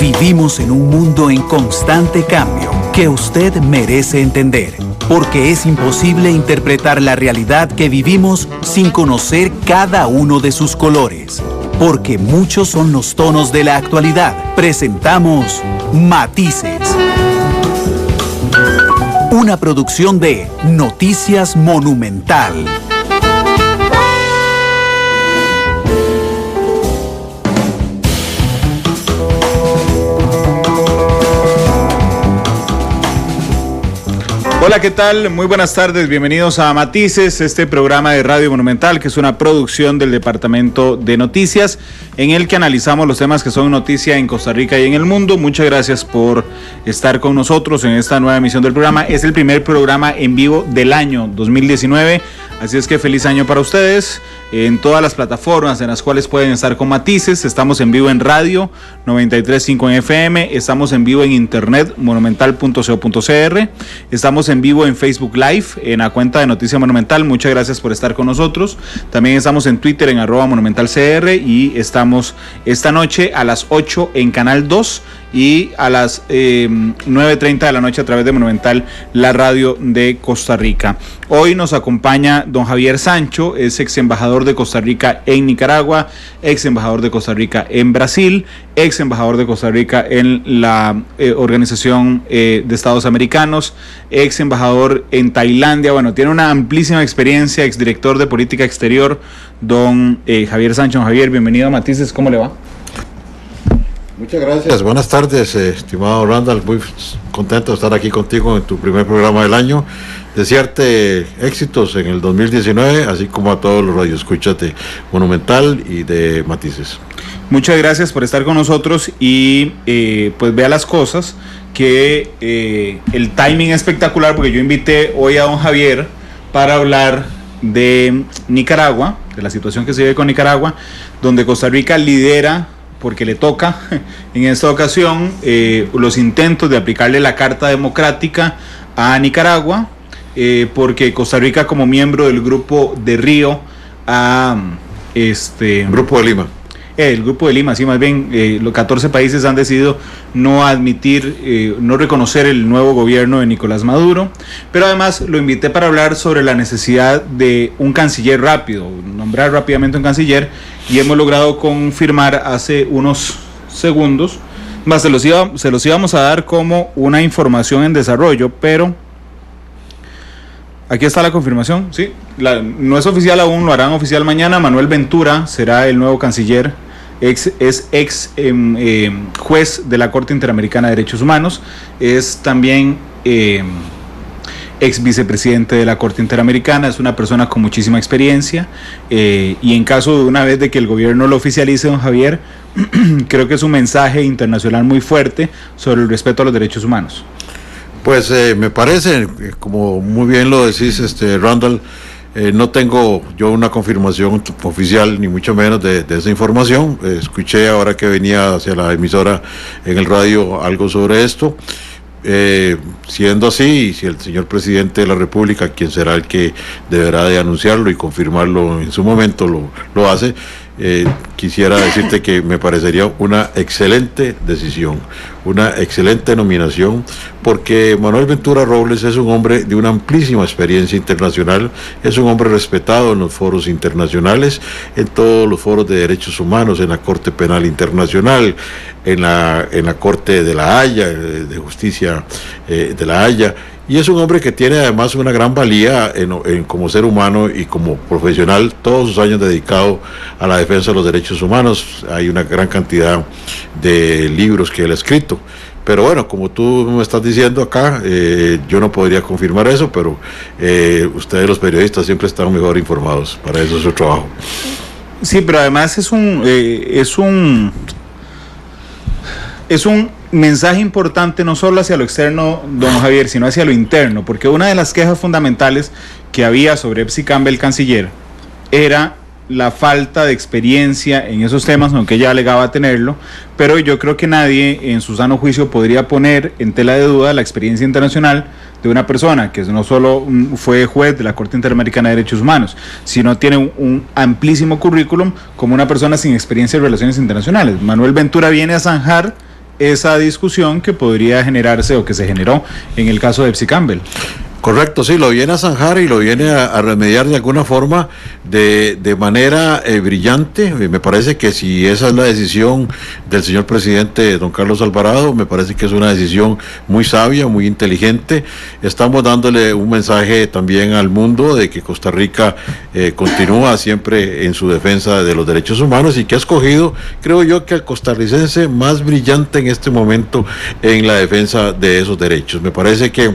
Vivimos en un mundo en constante cambio que usted merece entender, porque es imposible interpretar la realidad que vivimos sin conocer cada uno de sus colores. Porque muchos son los tonos de la actualidad. Presentamos Matices. Una producción de Noticias Monumental. Hola, ¿qué tal? Muy buenas tardes, bienvenidos a Matices, este programa de Radio Monumental, que es una producción del Departamento de Noticias, en el que analizamos los temas que son noticia en Costa Rica y en el mundo. Muchas gracias por estar con nosotros en esta nueva emisión del programa. Es el primer programa en vivo del año 2019, así es que feliz año para ustedes. En todas las plataformas en las cuales pueden estar con Matices, estamos en vivo en radio 93.5 en FM, estamos en vivo en internet monumental.co.cr, estamos en vivo en Facebook Live, en la cuenta de Noticia Monumental. Muchas gracias por estar con nosotros. También estamos en Twitter en @monumentalcr y estamos esta noche a las 8 en Canal 2 y a las 9:30 de la noche a través de Monumental, la radio de Costa Rica. Hoy nos acompaña don Javier Sancho, es ex embajador de Costa Rica en Nicaragua, ex embajador de Costa Rica en Brasil, ex embajador de Costa Rica en la Organización de Estados Americanos, ex embajador en Tailandia. Bueno, tiene una amplísima experiencia, ex director de política exterior, don Javier Sancho. Don Javier, bienvenido a Matices, ¿cómo le va? Muchas gracias, buenas tardes, estimado Randall, muy contento de estar aquí contigo en tu primer programa del año. Desearte éxitos en el 2019, así como a todos los radioescuchas de Monumental y de Matices. Muchas gracias por estar con nosotros y pues vea las cosas, que el timing es espectacular, porque yo invité hoy a don Javier para hablar de Nicaragua, de la situación que se vive con Nicaragua, donde Costa Rica lidera, porque le toca en esta ocasión los intentos de aplicarle la Carta Democrática a Nicaragua, porque Costa Rica, como miembro del Grupo de Río, Grupo de Lima. El Grupo de Lima, sí, más bien, los 14 países han decidido no admitir, no reconocer el nuevo gobierno de Nicolás Maduro, pero además lo invité para hablar sobre la necesidad de un canciller rápido, nombrar rápidamente un canciller, y hemos logrado confirmar hace unos segundos, más se los íbamos a dar como una información en desarrollo, pero aquí está la confirmación, sí, no es oficial aún, lo harán oficial mañana. Manuel Ventura será el nuevo canciller, es ex juez de la Corte Interamericana de Derechos Humanos, es también ex vicepresidente de la Corte Interamericana, es una persona con muchísima experiencia, y en caso de una vez de que el gobierno lo oficialice, don Javier, creo que es un mensaje internacional muy fuerte sobre el respeto a los derechos humanos. Pues me parece, como muy bien lo decís, Randall, no tengo yo una confirmación oficial, ni mucho menos de esa información. Escuché ahora que venía hacia la emisora en el radio algo sobre esto. Siendo así, y si el señor presidente de la República, quien será el que deberá de anunciarlo y confirmarlo en su momento, lo hace, quisiera decirte que me parecería una excelente decisión, una excelente nominación, porque Manuel Ventura Robles es un hombre de una amplísima experiencia internacional, es un hombre respetado en los foros internacionales, en todos los foros de derechos humanos, en la Corte Penal Internacional, en la Corte de la Haya, de Justicia de la Haya, y es un hombre que tiene además una gran valía como ser humano y como profesional, todos sus años dedicado a la defensa de los derechos humanos. Hay una gran cantidad de libros que él ha escrito, pero bueno, como tú me estás diciendo acá, yo no podría confirmar eso, pero ustedes los periodistas siempre están mejor informados, para eso es su trabajo. Sí, pero además es un mensaje importante no solo hacia lo externo, don Javier, sino hacia lo interno, porque una de las quejas fundamentales que había sobre Epsi Campbell, canciller, era la falta de experiencia en esos temas, aunque ella alegaba tenerlo, pero yo creo que nadie en su sano juicio podría poner en tela de duda la experiencia internacional de una persona que no solo fue juez de la Corte Interamericana de Derechos Humanos, sino tiene un amplísimo currículum como una persona sin experiencia en relaciones internacionales. Manuel Ventura viene a zanjar esa discusión que podría generarse o que se generó en el caso de Epsi Campbell. Correcto, sí, lo viene a zanjar y lo viene a remediar de alguna forma de manera brillante. Me parece que si esa es la decisión del señor presidente don Carlos Alvarado, me parece que es una decisión muy sabia, muy inteligente. Estamos dándole un mensaje también al mundo de que Costa Rica continúa siempre en su defensa de los derechos humanos y que ha escogido, creo yo, que al costarricense más brillante en este momento en la defensa de esos derechos. Me parece que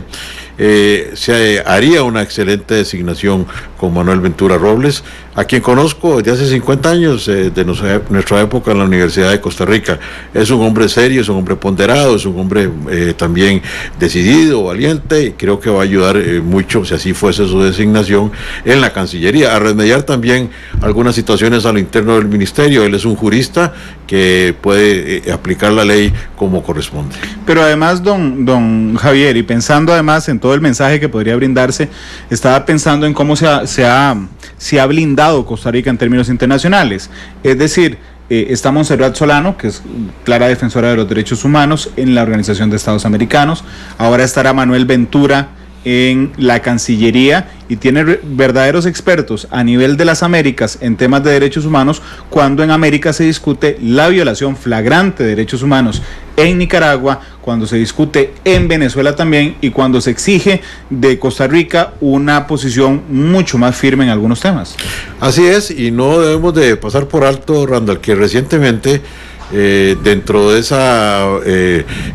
se haría una excelente designación con Manuel Ventura Robles, a quien conozco desde hace 50 años, de nuestra época en la Universidad de Costa Rica. Es un hombre serio, es un hombre ponderado, es un hombre también decidido, valiente, y creo que va a ayudar mucho, si así fuese su designación, en la Cancillería, a remediar también algunas situaciones a lo interno del ministerio. Él es un jurista que puede aplicar la ley como corresponde. Pero además, don Javier, y pensando además en todo el mensaje que podría brindarse, estaba pensando en cómo se ha blindado Costa Rica en términos internacionales. Es decir, está Montserrat Solano, que es clara defensora de los derechos humanos en la Organización de Estados Americanos. Ahora estará Manuel Ventura en la Cancillería, y tiene verdaderos expertos a nivel de las Américas en temas de derechos humanos, cuando en América se discute la violación flagrante de derechos humanos en Nicaragua, cuando se discute en Venezuela también, y cuando se exige de Costa Rica una posición mucho más firme en algunos temas. Así es, y no debemos de pasar por alto, Randall, que recientemente dentro de esa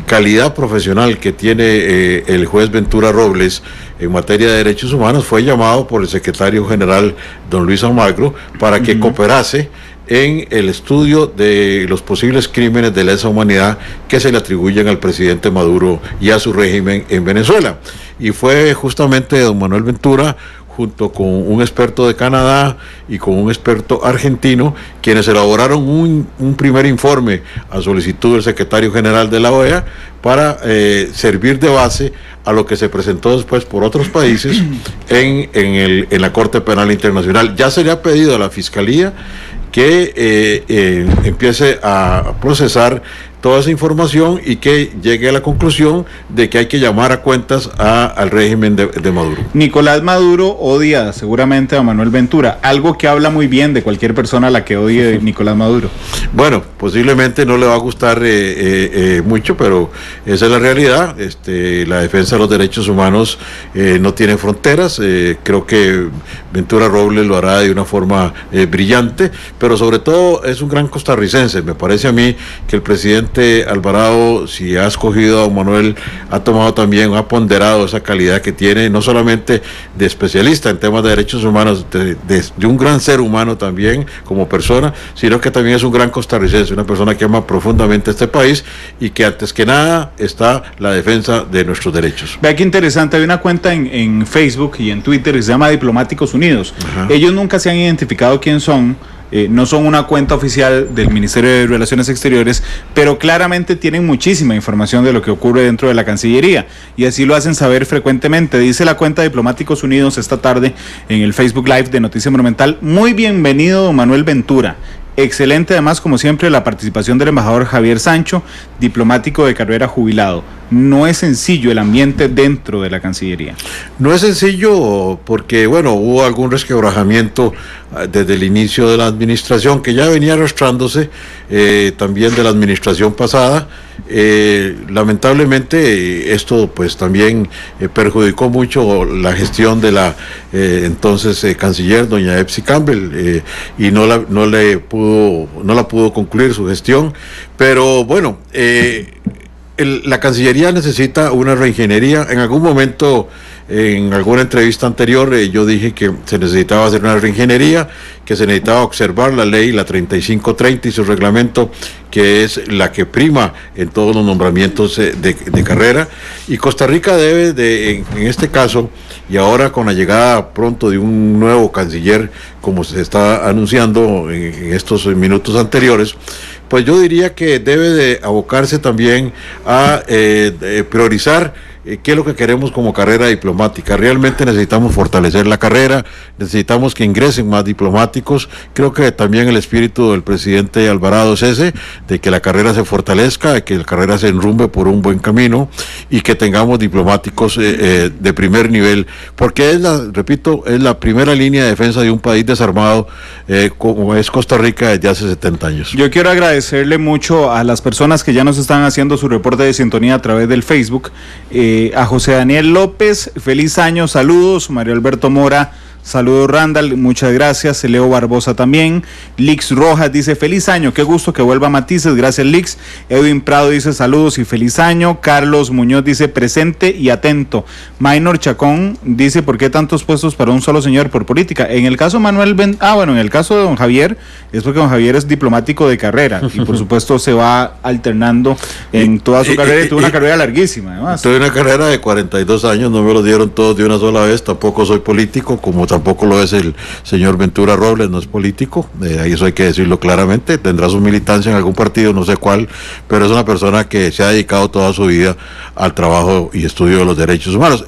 calidad profesional que tiene el juez Ventura Robles en materia de derechos humanos, fue llamado por el secretario general don Luis Almagro para que cooperase en el estudio de los posibles crímenes de lesa humanidad que se le atribuyen al presidente Maduro y a su régimen en Venezuela. Y fue justamente don Manuel Ventura, junto con un experto de Canadá y con un experto argentino, quienes elaboraron un primer informe a solicitud del secretario general de la OEA para servir de base a lo que se presentó después por otros países en la Corte Penal Internacional. Ya se le ha pedido a la Fiscalía que empiece a procesar toda esa información y que llegue a la conclusión de que hay que llamar a cuentas al régimen de Maduro. Nicolás Maduro odia seguramente a Manuel Ventura, algo que habla muy bien de cualquier persona a la que odie Nicolás Maduro. Bueno, posiblemente no le va a gustar mucho, pero esa es la realidad. La defensa de los derechos humanos no tiene fronteras. Creo que Ventura Robles lo hará de una forma brillante, pero sobre todo es un gran costarricense. Me parece a mí que el presidente Alvarado, si ha escogido a Manuel, ha tomado también, ha ponderado esa calidad que tiene, no solamente de especialista en temas de derechos humanos, de un gran ser humano también como persona, sino que también es un gran costarricense, una persona que ama profundamente este país y que antes que nada está la defensa de nuestros derechos. Vea qué interesante, hay una cuenta en Facebook y en Twitter que se llama Diplomáticos Unidos. Ajá. Ellos nunca se han identificado quién son. No son una cuenta oficial del Ministerio de Relaciones Exteriores, pero claramente tienen muchísima información de lo que ocurre dentro de la Cancillería, y así lo hacen saber frecuentemente. Dice la cuenta Diplomáticos Unidos esta tarde en el Facebook Live de Noticia Monumental: muy bienvenido don Manuel Ventura. Excelente además, como siempre, la participación del embajador Javier Sancho, diplomático de carrera jubilado. No es sencillo el ambiente dentro de la Cancillería. No es sencillo porque, bueno, hubo algún resquebrajamiento desde el inicio de la administración, que ya venía arrastrándose también de la administración pasada. Lamentablemente esto pues también perjudicó mucho la gestión de la entonces canciller doña Epsi Campbell, y no la pudo concluir su gestión, pero bueno, la Cancillería necesita una reingeniería. En algún momento, en alguna entrevista anterior, yo dije que se necesitaba hacer una reingeniería, que se necesitaba observar la ley, la 3530 y su reglamento, que es la que prima en todos los nombramientos de carrera, y Costa Rica debe en este caso, y ahora con la llegada pronto de un nuevo canciller, como se está anunciando en estos minutos anteriores, pues yo diría que debe de abocarse también a priorizar ¿qué es lo que queremos como carrera diplomática? Realmente necesitamos fortalecer la carrera, necesitamos que ingresen más diplomáticos. Creo que también el espíritu del presidente Alvarado es ese, de que la carrera se fortalezca, de que la carrera se enrumbe por un buen camino y que tengamos diplomáticos de primer nivel, porque repito, es la primera línea de defensa de un país desarmado como es Costa Rica desde hace 70 años. Yo quiero agradecerle mucho a las personas que ya nos están haciendo su reporte de sintonía a través del Facebook. A José Daniel López, feliz año, saludos. Mario Alberto Mora, saludos Randall, muchas gracias. Leo Barbosa también. Lix Rojas dice feliz año, qué gusto que vuelva Matices, gracias Lix. Edwin Prado dice saludos y feliz año. Carlos Muñoz dice presente y atento. Maynor Chacón dice ¿por qué tantos puestos para un solo señor por política? En el caso en el caso de don Javier es porque don Javier es diplomático de carrera y por supuesto se va alternando en toda su carrera y tuvo una carrera larguísima además. Tuve una carrera de 42 años, no me lo dieron todos de una sola vez, tampoco soy político, como tampoco lo es el señor Ventura Robles, no es político, eso hay que decirlo claramente, tendrá su militancia en algún partido, no sé cuál, pero es una persona que se ha dedicado toda su vida al trabajo y estudio de los derechos humanos.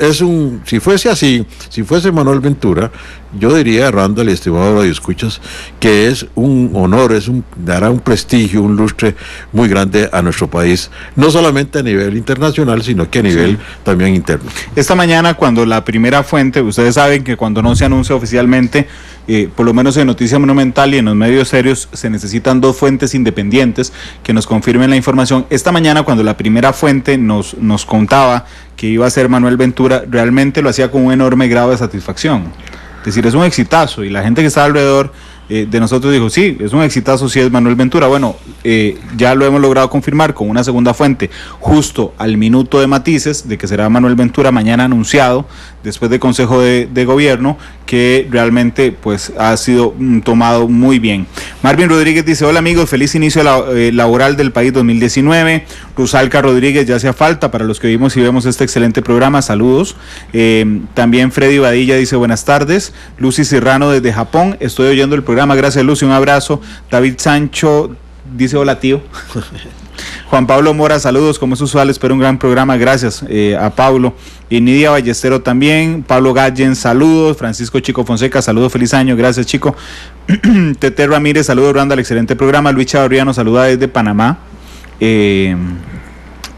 Si fuese así, si fuese Manuel Ventura, yo diría, Randall y estimado Radio Escuchas, que es un honor, dará un prestigio, un lustre muy grande a nuestro país, no solamente a nivel internacional, sino que a nivel también interno. Esta mañana, cuando la primera fuente, ustedes saben que cuando no se anuncia oficialmente, por lo menos en Noticia Monumental y en los medios serios, se necesitan dos fuentes independientes que nos confirmen la información. Esta mañana, cuando la primera fuente nos contaba que iba a ser Manuel Ventura, realmente lo hacía con un enorme grado de satisfacción. Es decir, es un exitazo y la gente que está alrededor de nosotros dijo, sí, es un exitazo si es Manuel Ventura. Bueno, ya lo hemos logrado confirmar con una segunda fuente, justo al minuto de Matices, de que será Manuel Ventura mañana anunciado, después del Consejo de Gobierno, que realmente pues ha sido tomado muy bien. Marvin Rodríguez dice, hola amigos, feliz inicio laboral del país 2019. Rusalca Rodríguez, ya hacía falta para los que vimos y vemos este excelente programa, saludos. También Freddy Badilla dice, buenas tardes. Lucy Serrano desde Japón, estoy oyendo el programa, gracias Lucy, un abrazo. David Sancho dice, hola tío. Juan Pablo Mora, saludos, como es usual, espero un gran programa, gracias a Pablo. Y Nidia Ballestero también, Pablo Gallen, saludos. Francisco Chico Fonseca, saludos, feliz año, gracias Chico. Tete Ramírez, saludos Randall, excelente programa. Luis Chavarriano, saluda desde Panamá.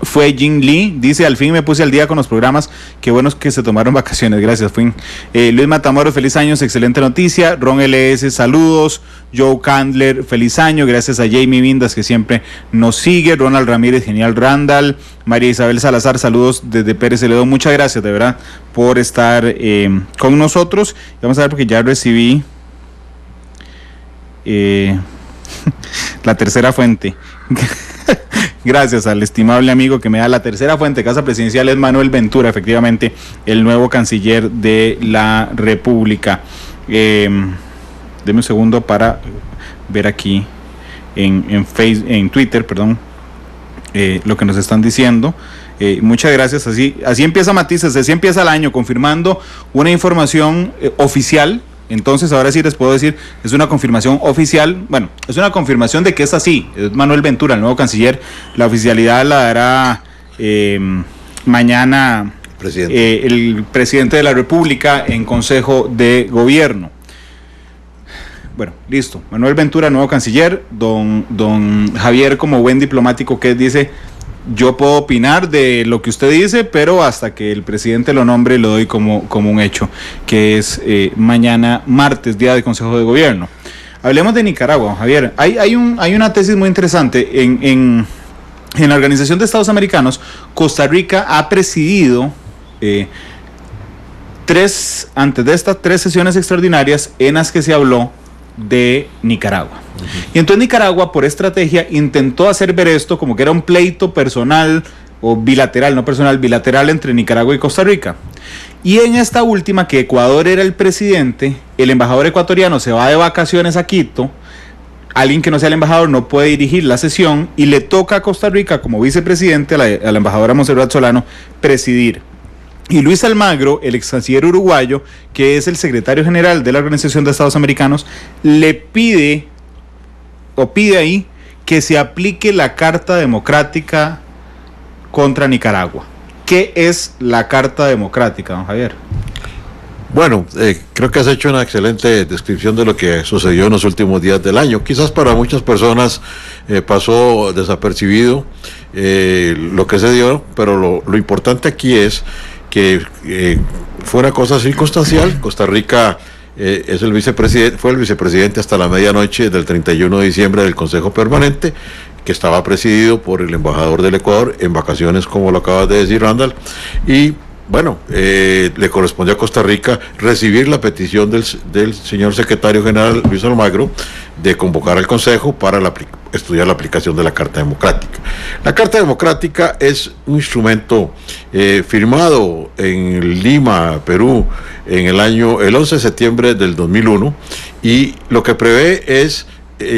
Fue Jin Lee, dice, al fin me puse al día con los programas, qué buenos que se tomaron vacaciones, gracias Fuin. Luis Matamoros, feliz año, excelente noticia. Ron LS, saludos. Joe Candler, feliz año, gracias a Jamie Vindas que siempre nos sigue. Ronald Ramírez, genial Randall. María Isabel Salazar, saludos desde Pérez Celedón, muchas gracias de verdad por estar con nosotros. Vamos a ver porque ya recibí la tercera fuente. Gracias al estimable amigo que me da la tercera fuente. Casa Presidencial es Manuel Ventura, efectivamente, el nuevo canciller de la República. Deme un segundo para ver aquí en Twitter, lo que nos están diciendo. Muchas gracias. Así empieza Matices, así empieza el año, confirmando una información oficial. Entonces, ahora sí les puedo decir, es una confirmación oficial, bueno, es una confirmación de que es así, es Manuel Ventura, el nuevo canciller. La oficialidad la dará mañana el presidente de la República en Consejo de Gobierno. Bueno, listo, Manuel Ventura, nuevo canciller. Don Javier, como buen diplomático que dice, yo puedo opinar de lo que usted dice, pero hasta que el presidente lo nombre lo doy como un hecho, que es mañana martes, día de Consejo de Gobierno. Hablemos de Nicaragua, Javier. Hay una tesis muy interesante. En la Organización de Estados Americanos, Costa Rica ha presidido antes de estas 3 sesiones extraordinarias en las que se habló de Nicaragua. Y entonces Nicaragua, por estrategia, intentó hacer ver esto como que era un pleito personal o bilateral, no personal, bilateral entre Nicaragua y Costa Rica. Y en esta última, que Ecuador era el presidente, el embajador ecuatoriano se va de vacaciones a Quito, alguien que no sea el embajador no puede dirigir la sesión y le toca a Costa Rica como vicepresidente a la embajadora Montserrat Solano presidir. Y Luis Almagro, el ex canciller uruguayo, que es el secretario general de la Organización de Estados Americanos, le pide ahí que se aplique la Carta Democrática contra Nicaragua, ¿Qué es la Carta Democrática, don Javier? Bueno, creo que has hecho una excelente descripción de lo que sucedió en los últimos días del año. Quizás para muchas personas pasó desapercibido lo que se dio, pero lo importante aquí es que fue una cosa circunstancial. Costa Rica es el vicepresidente, fue el vicepresidente hasta la medianoche del 31 de diciembre del Consejo Permanente, que estaba presidido por el embajador del Ecuador en vacaciones, como lo acabas de decir, Randall, y bueno, le correspondió a Costa Rica recibir la petición del señor secretario general Luis Almagro de convocar al Consejo para estudiar la aplicación de la Carta Democrática. La Carta Democrática es un instrumento firmado en Lima, Perú, en el 11 de septiembre del 2001, y lo que prevé es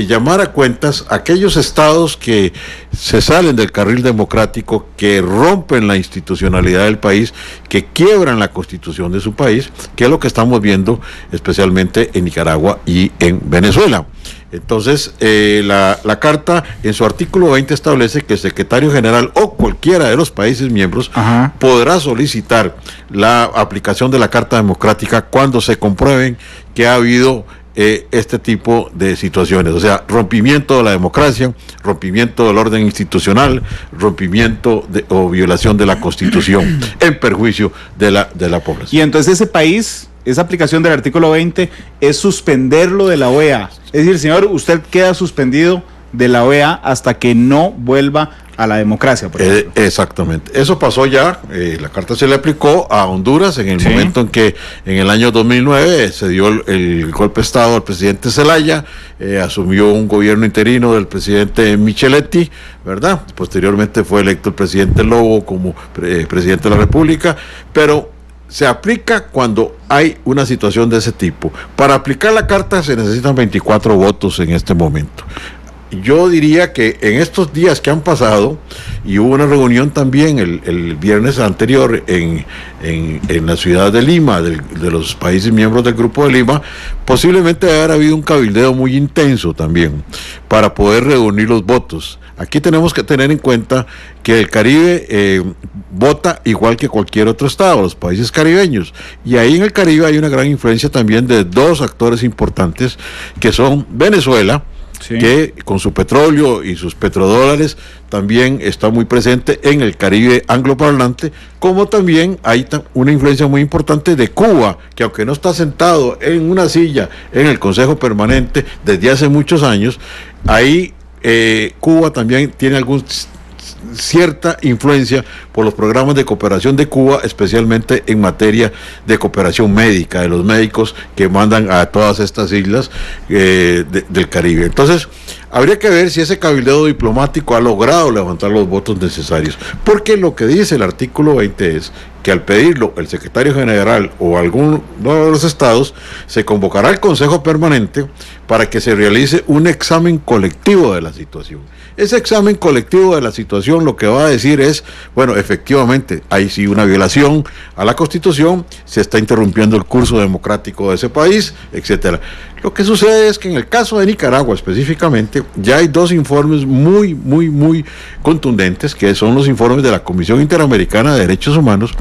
llamar a cuentas a aquellos estados que se salen del carril democrático, que rompen la institucionalidad del país, que quiebran la constitución de su país, que es lo que estamos viendo especialmente en Nicaragua y en Venezuela. Entonces, la Carta en su artículo 20 establece que el secretario general o cualquiera de los países miembros podrá solicitar la aplicación de la Carta Democrática cuando se comprueben que ha habido este tipo de situaciones, o sea, rompimiento de la democracia, rompimiento del orden institucional, rompimiento o violación de la Constitución en perjuicio de la población. Y entonces esa aplicación del artículo 20 es suspenderlo de la OEA. Es decir, señor, usted queda suspendido de la OEA hasta que no vuelva a la democracia, por ejemplo. Exactamente. Eso pasó ya, la Carta se le aplicó a Honduras en el momento en que en el año 2009 se dio el golpe de Estado al presidente Zelaya, asumió un gobierno interino del presidente Micheletti, ¿verdad? Posteriormente fue electo el presidente Lobo como presidente de la República, pero se aplica cuando hay una situación de ese tipo. Para aplicar la Carta se necesitan 24 votos en este momento. Yo diría que en estos días que han pasado, y hubo una reunión también el viernes anterior en la ciudad de Lima, de los países miembros del Grupo de Lima, posiblemente debe haber habido un cabildeo muy intenso también para poder reunir los votos. Aquí tenemos que tener en cuenta que el Caribe vota igual que cualquier otro estado, los países caribeños, y ahí en el Caribe hay una gran influencia también de dos actores importantes que son Venezuela, que con su petróleo y sus petrodólares también está muy presente en el Caribe angloparlante, como también hay una influencia muy importante de Cuba, que aunque no está sentado en una silla en el Consejo Permanente desde hace muchos años, ahí Cuba también tiene cierta influencia por los programas de cooperación de Cuba, especialmente en materia de cooperación médica, de los médicos que mandan a todas estas islas del Caribe. Entonces, habría que ver si ese cabildeo diplomático ha logrado levantar los votos necesarios, porque lo que dice el artículo 20 es que al pedirlo el secretario general o alguno de los estados, se convocará al Consejo Permanente para que se realice un examen colectivo de la situación. Ese examen colectivo de la situación lo que va a decir es, bueno, efectivamente, hay sí una violación a la Constitución, se está interrumpiendo el curso democrático de ese país, etcétera. Lo que sucede es que en el caso de Nicaragua específicamente, ya hay dos informes muy contundentes, que son los informes de la Comisión Interamericana de Derechos Humanos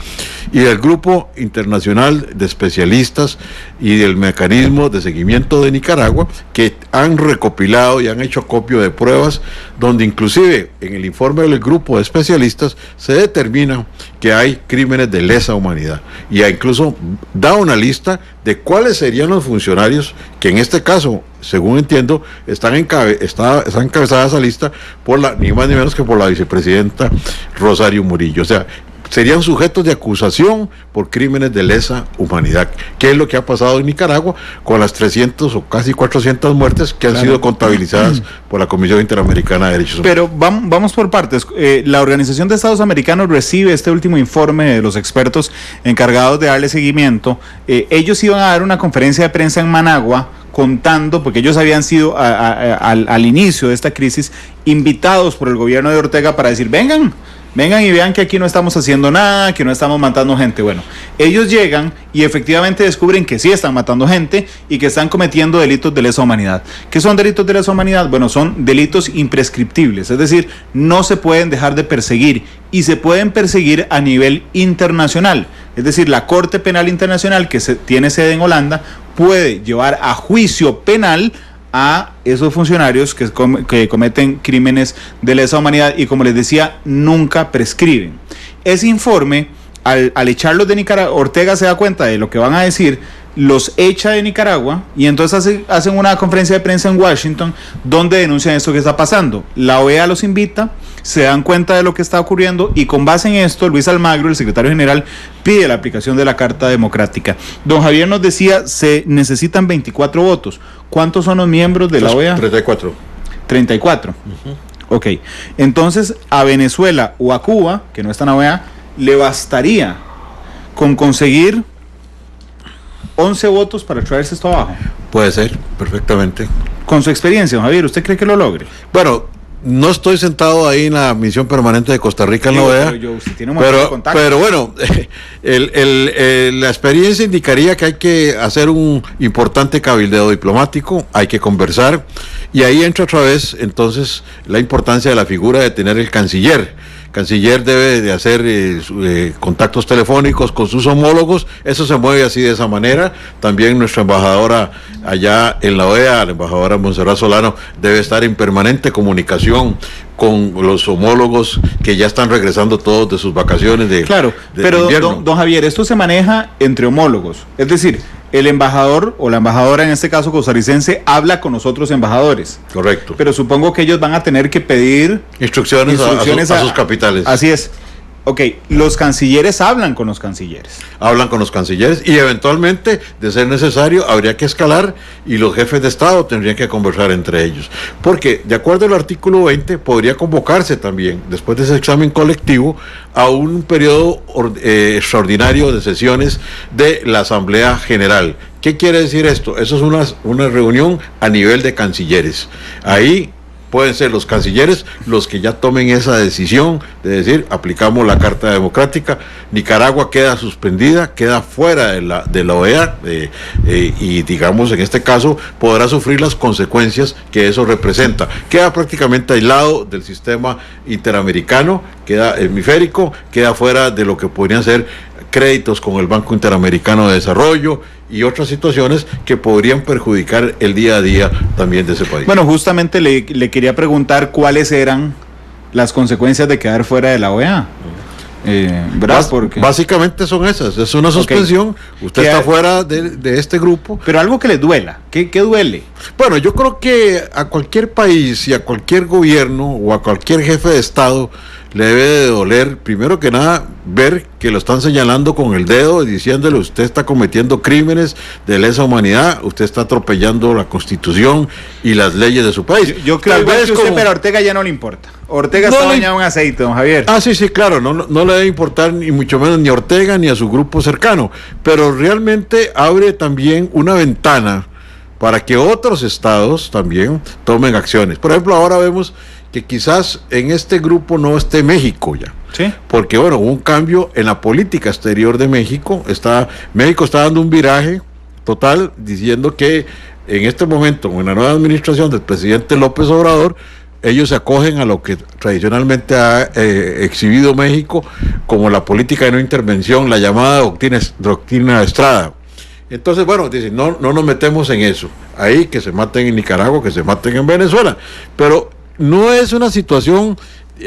y del Grupo Internacional de Especialistas y del Mecanismo de Seguimiento de Nicaragua, que han recopilado y han hecho acopio de pruebas, donde inclusive en el informe del grupo de especialistas se determina que hay crímenes de lesa humanidad, y incluso da una lista de cuáles serían los funcionarios que en este caso, según entiendo, está encabezada esa lista por ni más ni menos que por la vicepresidenta Rosario Murillo. O sea, serían sujetos de acusación por crímenes de lesa humanidad, que es lo que ha pasado en Nicaragua con las 300 o casi 400 muertes que han sido contabilizadas por la Comisión Interamericana de Derechos Humanos. Pero vamos por partes. La Organización de Estados Americanos recibe este último informe de los expertos encargados de darle seguimiento. Ellos iban a dar una conferencia de prensa en Managua contando, porque ellos habían sido al inicio de esta crisis invitados por el gobierno de Ortega para decir, vengan, vengan y vean que aquí no estamos haciendo nada, que no estamos matando gente. Bueno, ellos llegan y efectivamente descubren que sí están matando gente y que están cometiendo delitos de lesa humanidad. ¿Qué son delitos de lesa humanidad? Bueno, son delitos imprescriptibles, es decir, no se pueden dejar de perseguir y se pueden perseguir a nivel internacional. Es decir, la Corte Penal Internacional, que tiene sede en Holanda, puede llevar a juicio penal a esos funcionarios que cometen crímenes de lesa humanidad y, como les decía, nunca prescriben. Ese informe, al echarlos de Nicaragua, Ortega se da cuenta de lo que van a decir, los echa de Nicaragua y entonces hacen una conferencia de prensa en Washington donde denuncian esto que está pasando. La OEA los invita, se dan cuenta de lo que está ocurriendo y con base en esto Luis Almagro, el secretario general, pide la aplicación de la Carta Democrática. Don Javier nos decía, se necesitan 24 votos. ¿Cuántos son los miembros de la OEA? 34. 34. Ok. Entonces, a Venezuela o a Cuba, que no están en la OEA, le bastaría con conseguir 11 votos para traerse esto abajo. Puede ser, perfectamente. Con su experiencia, don Javier, ¿usted cree que lo logre? Bueno, no estoy sentado ahí en la misión permanente de Costa Rica en la OEA, pero bueno, la experiencia indicaría que hay que hacer un importante cabildeo diplomático, hay que conversar, y ahí entra otra vez entonces la importancia de la figura de tener el canciller. Canciller debe de hacer contactos telefónicos con sus homólogos, eso se mueve así de esa manera. También nuestra embajadora allá en la OEA, la embajadora Montserrat Solano, debe estar en permanente comunicación con los homólogos que ya están regresando todos de sus vacaciones de pero invierno. Don Javier, esto se maneja entre homólogos, es decir, el embajador o la embajadora, en este caso costarricense, habla con los otros embajadores. Correcto. Pero supongo que ellos van a tener que pedir instrucciones a sus capitales. Así es. Ok, los cancilleres hablan con los cancilleres. Hablan con los cancilleres y eventualmente, de ser necesario, habría que escalar y los jefes de Estado tendrían que conversar entre ellos. Porque, de acuerdo al artículo 20, podría convocarse también, después de ese examen colectivo, a un periodo extraordinario de sesiones de la Asamblea General. ¿Qué quiere decir esto? Eso es una reunión a nivel de cancilleres. Ahí pueden ser los cancilleres los que ya tomen esa decisión de decir, aplicamos la Carta Democrática, Nicaragua queda suspendida, queda fuera de la OEA, y digamos en este caso podrá sufrir las consecuencias que eso representa. Queda prácticamente aislado del sistema interamericano, queda hemisférico, queda fuera de lo que podrían ser créditos con el Banco Interamericano de Desarrollo y otras situaciones que podrían perjudicar el día a día también de ese país. Bueno, justamente le quería preguntar cuáles eran las consecuencias de quedar fuera de la OEA. ¿Verdad? Porque básicamente son esas, es una suspensión, usted está fuera de este grupo. Pero algo que le duela, ¿qué duele? Bueno, yo creo que a cualquier país y a cualquier gobierno o a cualquier jefe de Estado le debe de doler, primero que nada, ver que lo están señalando con el dedo y diciéndole, usted está cometiendo crímenes de lesa humanidad, usted está atropellando la Constitución y las leyes de su país. Yo creo que usted, pero a Ortega ya no le importa. Ortega está bañado en aceite, don Javier. Sí, claro, no le debe importar ni mucho menos ni a Ortega ni a su grupo cercano, pero realmente abre también una ventana para que otros estados también tomen acciones. Por ejemplo, ahora vemos que quizás en este grupo no esté México ya. ¿Sí? Porque bueno, hubo un cambio en la política exterior de México. México está dando un viraje total, diciendo que en este momento, con la nueva administración del presidente López Obrador, ellos se acogen a lo que tradicionalmente ha exhibido México como la política de no intervención, la llamada doctrina Estrada. Entonces, bueno, dicen, no nos metemos en eso. Ahí que se maten en Nicaragua, que se maten en Venezuela. Pero no es una situación,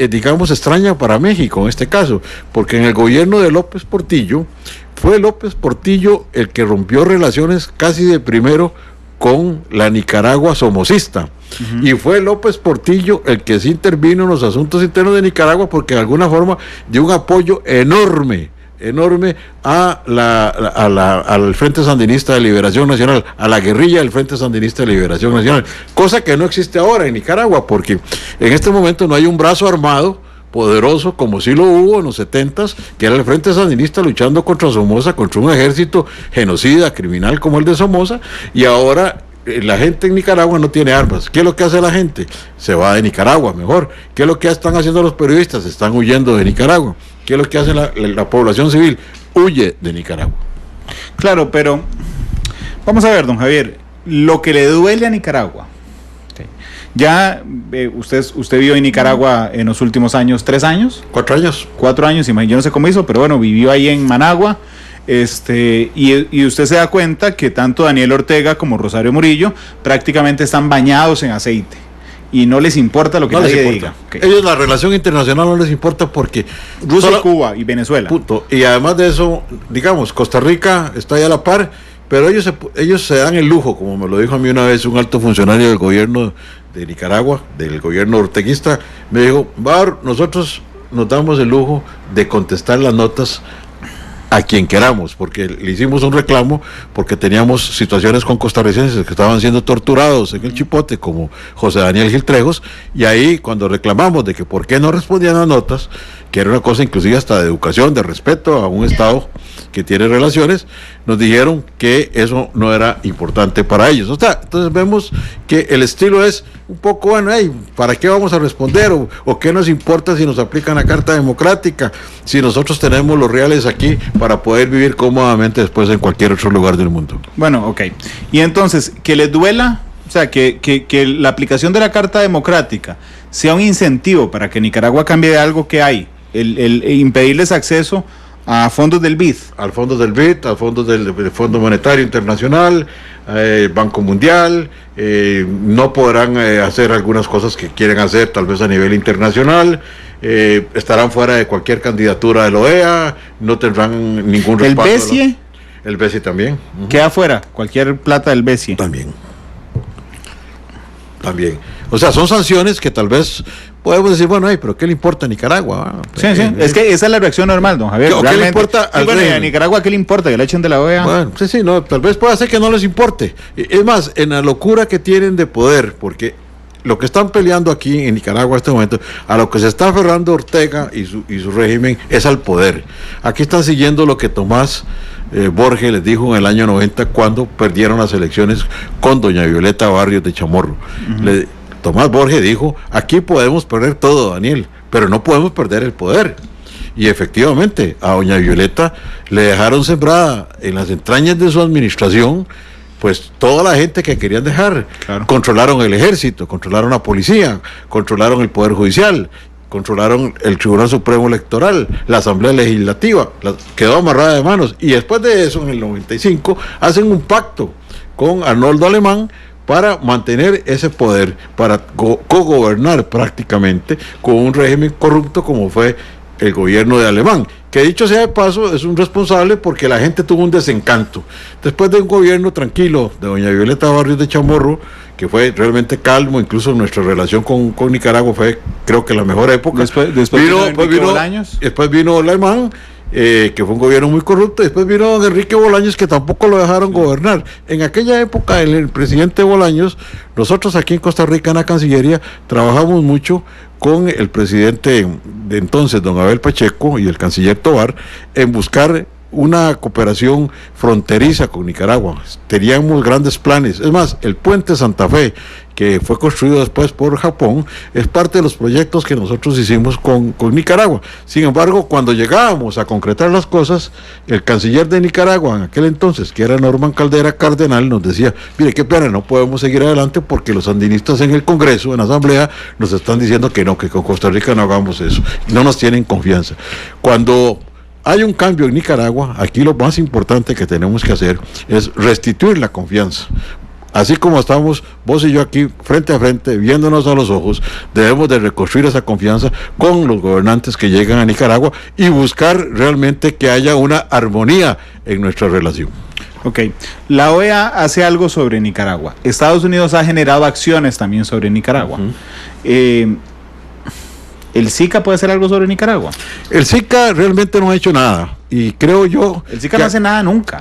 digamos, extraña para México en este caso, porque en el gobierno de López Portillo, fue López Portillo el que rompió relaciones casi de primero con la Nicaragua somocista. Y fue López Portillo el que sí intervino en los asuntos internos de Nicaragua, porque de alguna forma dio un apoyo enorme al Frente Sandinista de Liberación Nacional, a la guerrilla del Frente Sandinista de Liberación Nacional, cosa que no existe ahora en Nicaragua, porque en este momento no hay un brazo armado poderoso como sí lo hubo en los 70s, que era el Frente Sandinista luchando contra Somoza, contra un ejército genocida, criminal como el de Somoza, y ahora la gente en Nicaragua no tiene armas. ¿Qué es lo que hace la gente? Se va de Nicaragua, mejor. ¿Qué es lo que están haciendo los periodistas? Están huyendo de Nicaragua. ¿Qué es lo que hace la población civil? Huye de Nicaragua. Claro, pero vamos a ver, don Javier, lo que le duele a Nicaragua. Ya usted vivió en Nicaragua en los últimos años, 3 años. 4 años. 4 años, yo no sé cómo hizo, pero bueno, vivió ahí en Managua. Y usted se da cuenta que tanto Daniel Ortega como Rosario Murillo prácticamente están bañados en aceite y no les importa lo que nadie diga. Okay. Ellos la relación internacional no les importa porque Rusia, Cuba y Venezuela. Punto. Y además de eso, digamos, Costa Rica está ahí a la par, pero ellos se dan el lujo, como me lo dijo a mí una vez un alto funcionario del gobierno de Nicaragua, del gobierno orteguista, me dijo, Bar, nosotros nos damos el lujo de contestar las notas a quien queramos, porque le hicimos un reclamo porque teníamos situaciones con costarricenses que estaban siendo torturados en el Chipote, como José Daniel Gil Trejos, y ahí cuando reclamamos de que por qué no respondían a notas, que era una cosa inclusive hasta de educación, de respeto a un Estado que tiene relaciones, nos dijeron que eso no era importante para ellos. O sea, entonces vemos que el estilo es un poco, bueno, hey, ¿para qué vamos a responder? ¿O qué nos importa si nos aplican la Carta Democrática? Si nosotros tenemos los reales aquí para poder vivir cómodamente después en cualquier otro lugar del mundo. Bueno, ok. Y entonces, que les duela, o sea, que la aplicación de la Carta Democrática sea un incentivo para que Nicaragua cambie de algo que hay, el impedirles acceso a fondos del BID. Al fondo del BID, al fondo del Fondo Monetario Internacional, Banco Mundial, no podrán hacer algunas cosas que quieren hacer tal vez a nivel internacional, estarán fuera de cualquier candidatura de la OEA, no tendrán ningún respaldo. ¿El BESIE? El BESIE también. Queda fuera, cualquier plata del BESIE. También. O sea, son sanciones que tal vez podemos decir, bueno, pero ¿qué le importa a Nicaragua? Sí, es que esa es la reacción normal, don Javier. ¿Qué le importa al a Nicaragua qué le importa? Que le echen de la OEA. Bueno, no, tal vez pueda ser que no les importe. Es más, en la locura que tienen de poder, porque lo que están peleando aquí en Nicaragua en este momento, a lo que se está aferrando Ortega y su régimen, es al poder. Aquí están siguiendo lo que Tomás Borges les dijo en el año 90 cuando perdieron las elecciones con doña Violeta Barrios de Chamorro. Tomás Borges dijo, aquí podemos perder todo, Daniel, pero no podemos perder el poder. Y efectivamente, a doña Violeta le dejaron sembrada en las entrañas de su administración, pues toda la gente que querían dejar. Claro. Controlaron el ejército, controlaron la policía, controlaron el Poder Judicial, controlaron el Tribunal Supremo Electoral, la Asamblea Legislativa, quedó amarrada de manos. Y después de eso, en el 95, hacen un pacto con Arnoldo Alemán para mantener ese poder, para cogobernar prácticamente con un régimen corrupto como fue el gobierno de Alemán, que dicho sea de paso es un responsable porque la gente tuvo un desencanto. Después de un gobierno tranquilo de doña Violeta Barrios de Chamorro, que fue realmente calmo, incluso nuestra relación con Nicaragua fue creo que la mejor época. Después vino Alemán, que fue un gobierno muy corrupto. Después vino don Enrique Bolaños, que tampoco lo dejaron gobernar. En aquella época, el presidente Bolaños, nosotros aquí en Costa Rica, en la Cancillería, trabajamos mucho con el presidente de entonces, don Abel Pacheco, y el canciller Tovar, en buscar una cooperación fronteriza con Nicaragua. Teníamos grandes planes. Es más, el puente Santa Fe, que fue construido después por Japón, es parte de los proyectos que nosotros hicimos con Nicaragua. Sin embargo, cuando llegábamos a concretar las cosas, el canciller de Nicaragua en aquel entonces, que era Norman Caldera Cardenal, nos decía, mire, qué pena, no podemos seguir adelante porque los sandinistas en el Congreso, en la Asamblea, nos están diciendo que no, que con Costa Rica no hagamos eso. No nos tienen confianza. Cuando hay un cambio en Nicaragua, aquí lo más importante que tenemos que hacer es restituir la confianza. Así como estamos vos y yo aquí frente a frente, viéndonos a los ojos, debemos de reconstruir esa confianza con los gobernantes que llegan a Nicaragua y buscar realmente que haya una armonía en nuestra relación. Ok, la OEA hace algo sobre Nicaragua. Estados Unidos ha generado acciones también sobre Nicaragua. ¿El SICA puede hacer algo sobre Nicaragua? El SICA realmente no ha hecho nada y creo yo... El SICA no hace nada nunca.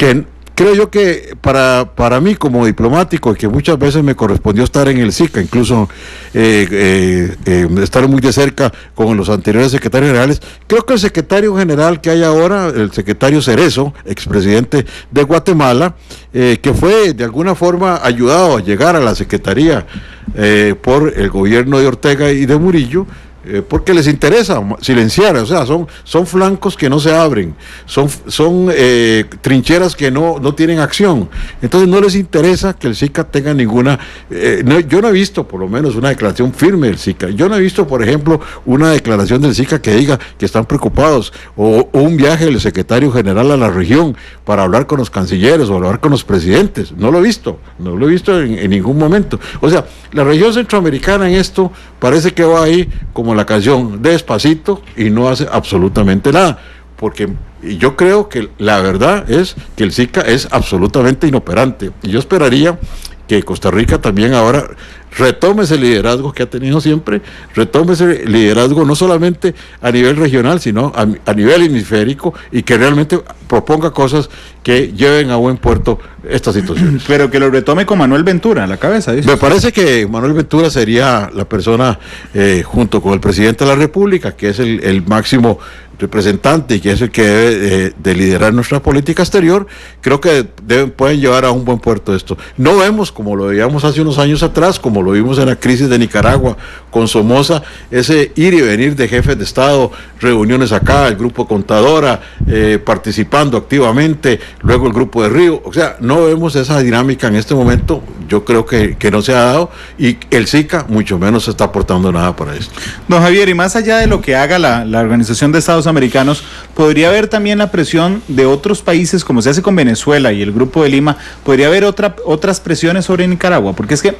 creo yo que para mí como diplomático, que muchas veces me correspondió estar en el SICA, incluso estar muy de cerca con los anteriores secretarios generales, creo que el secretario general que hay ahora, el secretario Cerezo, expresidente de Guatemala, que fue de alguna forma ayudado a llegar a la secretaría por el gobierno de Ortega y de Murillo, porque les interesa silenciar, o sea, son flancos que no se abren, son trincheras que no tienen acción, entonces no les interesa que el SICA tenga ninguna, yo no he visto por lo menos una declaración firme del SICA, yo no he visto por ejemplo una declaración del SICA que diga que están preocupados, o un viaje del secretario general a la región para hablar con los cancilleres o hablar con los presidentes, no lo he visto en ningún momento, o sea, la región centroamericana en esto parece que va ahí como la canción despacito y no hace absolutamente nada, porque yo creo que la verdad es que el SICA es absolutamente inoperante, y yo esperaría que Costa Rica también ahora retome ese liderazgo que ha tenido siempre, retome ese liderazgo no solamente a nivel regional, sino a nivel hemisférico, y que realmente proponga cosas que lleven a buen puerto esta situación. Pero que lo retome con Manuel Ventura a la cabeza, ¿dice? Me parece que Manuel Ventura sería la persona, junto con el presidente de la República, que es el máximo representante y que es el que debe de liderar nuestra política exterior, creo que pueden llevar a un buen puerto esto. No vemos, como lo veíamos hace unos años atrás, como lo vimos en la crisis de Nicaragua con Somoza, ese ir y venir de jefes de Estado, reuniones acá, el grupo Contadora participando activamente, luego el grupo de Río, o sea, no vemos esa dinámica en este momento, yo creo que no se ha dado, y el SICA mucho menos está aportando nada para esto. Don Javier, y más allá de lo que haga la Organización de Estados Americanos, podría haber también la presión de otros países, como se hace con Venezuela y el Grupo de Lima, podría haber otras presiones sobre Nicaragua, porque es que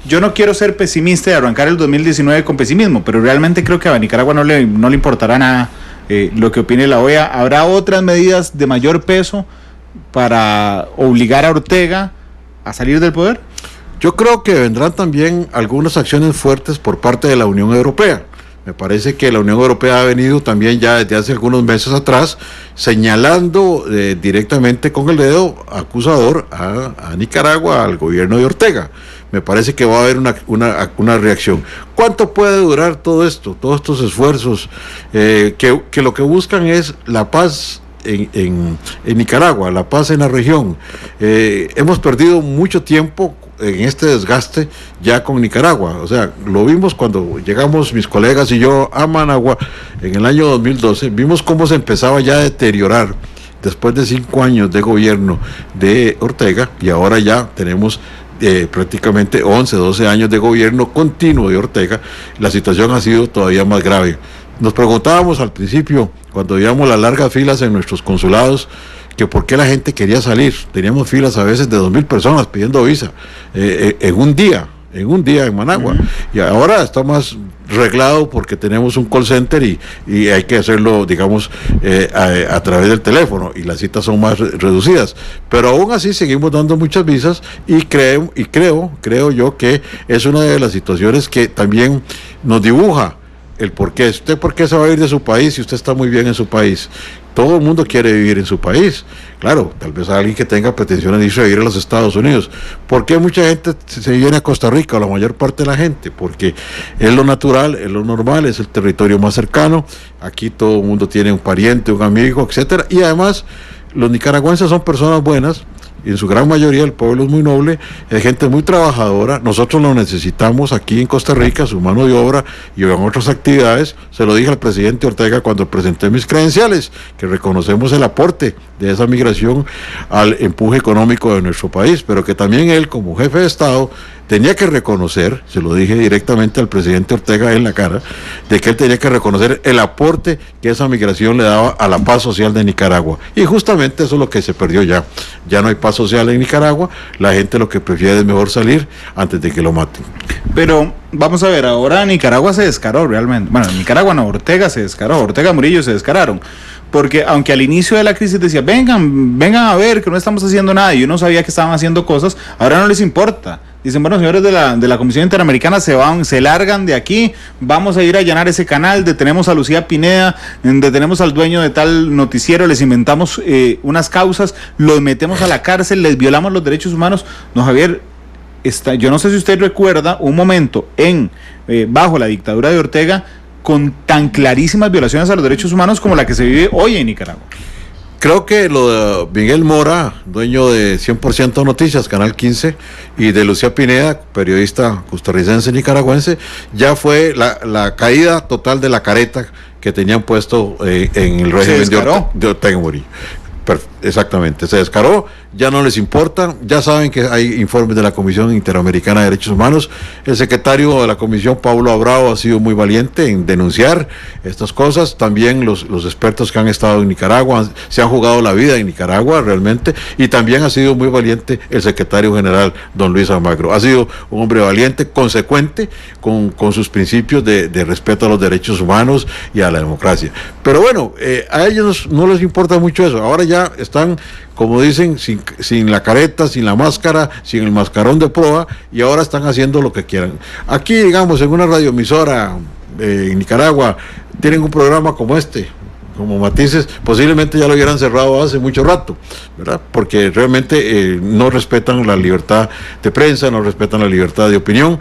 yo no quiero ser pesimista y arrancar el 2019 con pesimismo, pero realmente creo que a Nicaragua no le importará nada lo que opine la OEA. ¿Habrá otras medidas de mayor peso para obligar a Ortega a salir del poder? Yo creo que vendrán también algunas acciones fuertes por parte de la Unión Europea. Me parece que la Unión Europea ha venido también ya desde hace algunos meses atrás señalando directamente con el dedo acusador a Nicaragua, al gobierno de Ortega. Me parece que va a haber una reacción. ¿Cuánto puede durar todo esto, todos estos esfuerzos que lo que buscan es la paz en Nicaragua, la paz en la región? Hemos perdido mucho tiempo en este desgaste ya con Nicaragua, o sea, lo vimos cuando llegamos mis colegas y yo a Managua en el año 2012, vimos cómo se empezaba ya a deteriorar después de 5 años de gobierno de Ortega, y ahora ya tenemos prácticamente 11, 12 años de gobierno continuo de Ortega. La situación ha sido todavía más grave. Nos preguntábamos al principio, cuando veíamos las largas filas en nuestros consulados, que por qué la gente quería salir. Teníamos filas a veces de 2,000 personas pidiendo visa en un día en Managua. Y ahora está más reglado porque tenemos un call center y hay que hacerlo, digamos, a través del teléfono, y las citas son más reducidas. Pero aún así seguimos dando muchas visas, y creo yo que es una de las situaciones que también nos dibuja el por qué. ¿Usted por qué se va a ir de su país si usted está muy bien en su país? Todo el mundo quiere vivir en su país. Claro, tal vez alguien que tenga pretensiones de irse a vivir a los Estados Unidos. ¿Por qué mucha gente se viene a Costa Rica, o la mayor parte de la gente? Porque es lo natural, es lo normal, es el territorio más cercano. Aquí todo el mundo tiene un pariente, un amigo, etcétera. Y además, los nicaragüenses son personas buenas, y en su gran mayoría el pueblo es muy noble, es gente muy trabajadora. Nosotros lo necesitamos aquí en Costa Rica, su mano de obra y en otras actividades. Se lo dije al presidente Ortega cuando presenté mis credenciales, que reconocemos el aporte de esa migración al empuje económico de nuestro país, pero que también él, como jefe de Estado, tenía que reconocer, se lo dije directamente al presidente Ortega en la cara, de que él tenía que reconocer el aporte que esa migración le daba a la paz social de Nicaragua. Y justamente eso es lo que se perdió ya. Ya no hay paz social en Nicaragua, la gente lo que prefiere es mejor salir antes de que lo maten. Pero vamos a ver, ahora Nicaragua se descaró realmente. Bueno, Nicaragua no, Ortega se descaró, Ortega, Murillo se descararon. Porque aunque al inicio de la crisis decía, vengan a ver que no estamos haciendo nada, y uno sabía que estaban haciendo cosas, ahora no les importa. dicen, bueno, señores de la Comisión Interamericana, se largan de aquí, vamos a ir a allanar ese canal, detenemos a Lucía Pineda, detenemos al dueño de tal noticiero, les inventamos unas causas, los metemos a la cárcel, les violamos los derechos humanos. No, Javier, yo no sé si usted recuerda un momento bajo la dictadura de Ortega con tan clarísimas violaciones a los derechos humanos como la que se vive hoy en Nicaragua. Creo que lo de Miguel Mora, dueño de 100% Noticias, Canal 15, y de Lucía Pineda, periodista costarricense nicaragüense, ya fue la caída total de la careta que tenían puesto en el régimen de Ortega Murillo. Exactamente, se descaró, ya no les importa, ya saben que hay informes de la Comisión Interamericana de Derechos Humanos. El secretario de la Comisión, Pablo Abrao, ha sido muy valiente en denunciar estas cosas. También los expertos que han estado en Nicaragua se han jugado la vida en Nicaragua realmente, y también ha sido muy valiente el secretario general, don Luis Almagro. Ha sido un hombre valiente, consecuente con sus principios de respeto a los derechos humanos y a la democracia. Pero bueno, a ellos no les importa mucho eso. Ahora ya están, como dicen, sin la careta, sin la máscara, sin el mascarón de proa, y ahora están haciendo lo que quieran. Aquí, digamos, en una radioemisora en Nicaragua, tienen un programa como este, como Matices, posiblemente ya lo hubieran cerrado hace mucho rato, ¿verdad? Porque realmente no respetan la libertad de prensa, no respetan la libertad de opinión.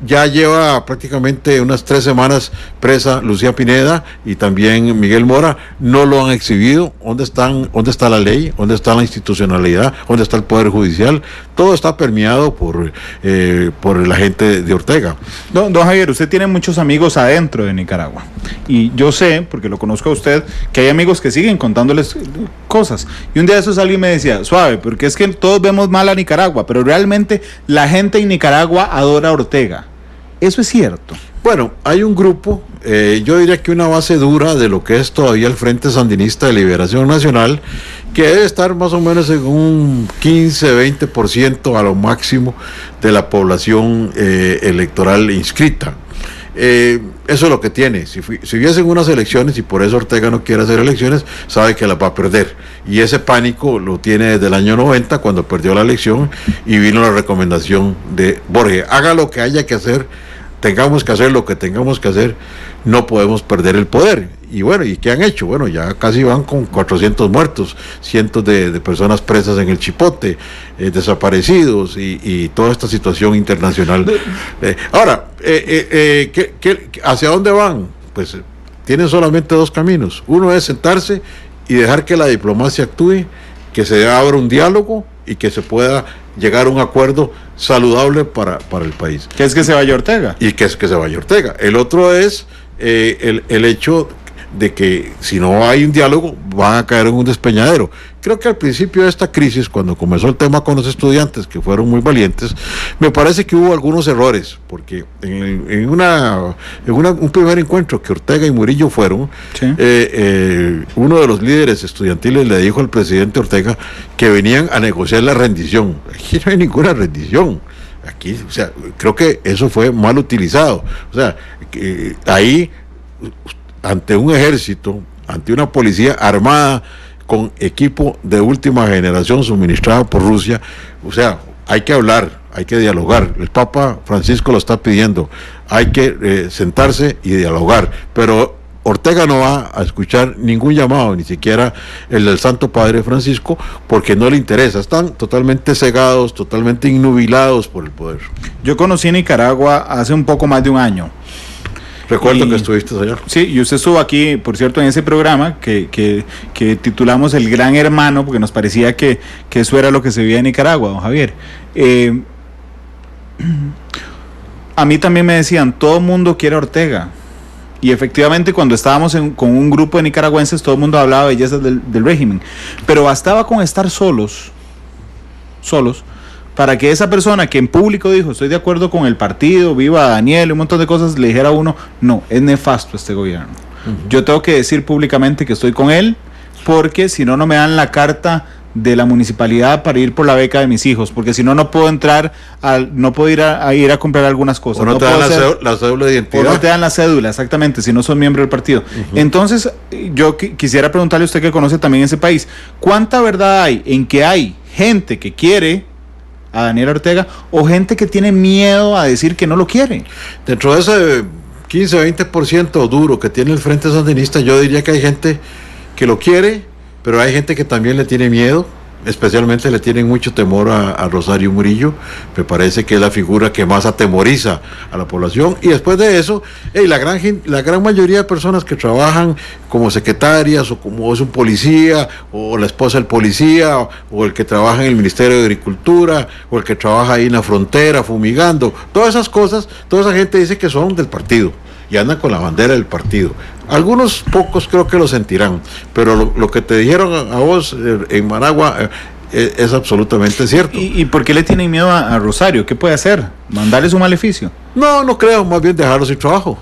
Ya lleva prácticamente unas 3 semanas presa Lucía Pineda y también Miguel Mora. No lo han exhibido. ¿Dónde está la ley? ¿Dónde está la institucionalidad? ¿Dónde está el Poder Judicial? Todo está permeado por la gente de Ortega. Don Javier, usted tiene muchos amigos adentro de Nicaragua, y yo sé, porque lo conozco a usted, que hay amigos que siguen contándoles cosas. Y un día de esos alguien me decía, suave, porque es que todos vemos mal a Nicaragua, pero realmente la gente en Nicaragua adora a Ortega. ¿Eso es cierto? Bueno, hay un grupo, yo diría que una base dura de lo que es todavía el Frente Sandinista de Liberación Nacional, que debe estar más o menos en un 15-20% a lo máximo de la población electoral inscrita. Eso es lo que tiene. Si hubiesen unas elecciones, y por eso Ortega no quiere hacer elecciones, sabe que las va a perder, y ese pánico lo tiene desde el año 90, cuando perdió la elección y vino la recomendación de Borges: haga lo que haya que hacer, tengamos que hacer lo que tengamos que hacer, no podemos perder el poder. Y bueno, ¿y qué han hecho? Bueno, ya casi van con 400 muertos, cientos de personas presas en el Chipote, desaparecidos, y toda esta situación internacional. Ahora, ¿hacia dónde van? Pues tienen solamente 2 caminos. Uno es sentarse y dejar que la diplomacia actúe, que se abra un diálogo y que se pueda llegar a un acuerdo saludable para el país. ¿Qué es que se vaya Ortega? Y que es que se vaya Ortega. El otro es el hecho de que si no hay un diálogo van a caer en un despeñadero. Creo que al principio de esta crisis, cuando comenzó el tema con los estudiantes, que fueron muy valientes, me parece que hubo algunos errores, porque en un primer encuentro que Ortega y Murillo fueron, sí, uno de los líderes estudiantiles le dijo al presidente Ortega que venían a negociar la rendición. Aquí no hay ninguna rendición. Aquí, o sea, creo que eso fue mal utilizado. O sea, ahí, ante un ejército, ante una policía armada con equipo de última generación suministrado por Rusia, o sea, hay que hablar, hay que dialogar. El Papa Francisco lo está pidiendo, hay que sentarse y dialogar, pero Ortega no va a escuchar ningún llamado, ni siquiera el del Santo Padre Francisco, porque no le interesa. Están totalmente cegados, totalmente innubilados por el poder. Yo conocí Nicaragua hace un poco más de un año. Recuerdo que estuviste allá. Sí, y usted estuvo aquí, por cierto, en ese programa que titulamos El Gran Hermano, porque nos parecía que eso era lo que se veía en Nicaragua, don Javier. A mí también me decían, todo el mundo quiere a Ortega. Y efectivamente, cuando estábamos con un grupo de nicaragüenses, todo el mundo hablaba de bellezas del régimen. Pero bastaba con estar solos, para que esa persona que en público dijo, estoy de acuerdo con el partido, viva Daniel, un montón de cosas, le dijera a uno, no, es nefasto este gobierno. Yo tengo que decir públicamente que estoy con él, porque si no, no me dan la carta de la municipalidad para ir por la beca de mis hijos, porque si no, no puedo entrar, no puedo ir a comprar algunas cosas. O no te dan la cédula de identidad. O no te dan la cédula, exactamente, si no son miembro del partido. Entonces, yo quisiera preguntarle a usted, que conoce también ese país, ¿cuánta verdad hay en que hay gente que quiere a Daniel Ortega, o gente que tiene miedo a decir que no lo quiere? Dentro de ese 15-20% duro que tiene el Frente Sandinista, yo diría que hay gente que lo quiere, pero hay gente que también le tiene miedo. Especialmente le tienen mucho temor a Rosario Murillo. Me parece que es la figura que más atemoriza a la población. Y después de eso, la gran mayoría de personas que trabajan como secretarias, o como es un policía, o la esposa del policía, o el que trabaja en el Ministerio de Agricultura, o el que trabaja ahí en la frontera fumigando, todas esas cosas, toda esa gente dice que son del partido y andan con la bandera del partido. Algunos pocos creo que lo sentirán, pero lo que te dijeron a vos en Managua es absolutamente cierto. ¿Y por qué le tienen miedo a Rosario? ¿Qué puede hacer? ¿Mandarles un maleficio? No creo, más bien dejarlo sin trabajo,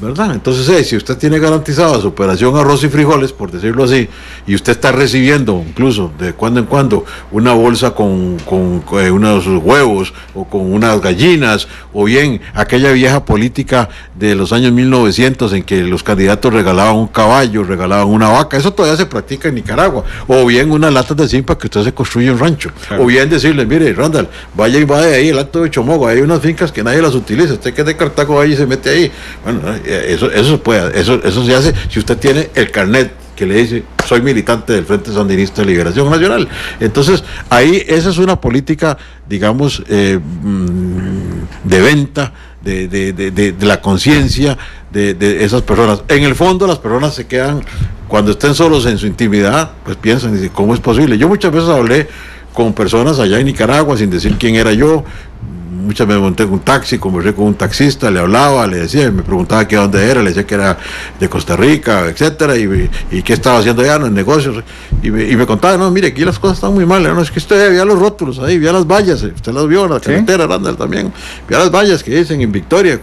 ¿verdad? Entonces, si usted tiene garantizada su operación arroz y frijoles, por decirlo así, y usted está recibiendo incluso de cuando en cuando una bolsa con unos huevos o con unas gallinas, o bien aquella vieja política de los años 1900 en que los candidatos regalaban un caballo, regalaban una vaca, eso todavía se practica en Nicaragua, o bien unas latas de zinc para que usted se construya un rancho, claro. O bien decirle, mire, Randall, vaya y va de ahí el Alto de Chomogo, hay unas fincas que nadie las utiliza, usted que es de Cartago vaya y se mete ahí. Bueno, eso se hace si usted tiene el carnet que le dice soy militante del Frente Sandinista de Liberación Nacional. Entonces ahí esa es una política, digamos, de venta de la conciencia de esas personas. En el fondo las personas se quedan, cuando estén solos en su intimidad, pues piensan, dicen, ¿cómo es posible? Yo muchas veces hablé con personas allá en Nicaragua sin decir quién era yo. Muchas veces me monté en un taxi, conversé con un taxista, le hablaba, le decía, me preguntaba que dónde era, le decía que era de Costa Rica, etcétera, y qué estaba haciendo allá en los negocios, y me contaba, no, mire, aquí las cosas están muy mal, no, es que usted vea los rótulos ahí, vea las vallas, usted las vio en la carretera, ¿sí? Randall también, vea las vallas que dicen en Victoria.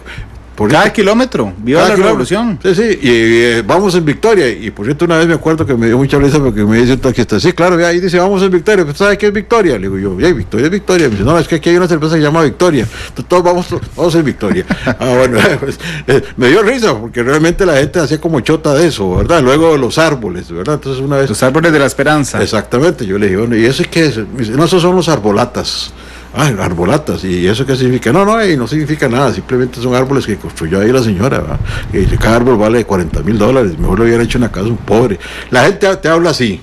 Cada kilómetro, viva la revolución. Sí, y vamos en Victoria. Y por cierto, una vez me acuerdo que me dio mucha risa porque me dice un taxista, sí, claro, ahí dice vamos en Victoria. Pues, ¿sabe qué es Victoria? Le digo yo, Victoria es Victoria. Me dice, no, es que aquí hay una cerveza que se llama Victoria. Entonces, todos vamos en Victoria. Bueno, pues, me dio risa porque realmente la gente hacía como chota de eso, ¿verdad? Luego los árboles, ¿verdad? Entonces una vez... Los árboles de la esperanza. Exactamente, yo le dije, bueno, ¿y eso qué es? Me dice, no, esos son los arbolatas. Arbolatas, ¿y eso qué significa? No significa nada, simplemente son árboles que construyó ahí la señora, ¿verdad? Y cada árbol vale $40,000, mejor le hubiera hecho una casa a un pobre. La gente te habla así,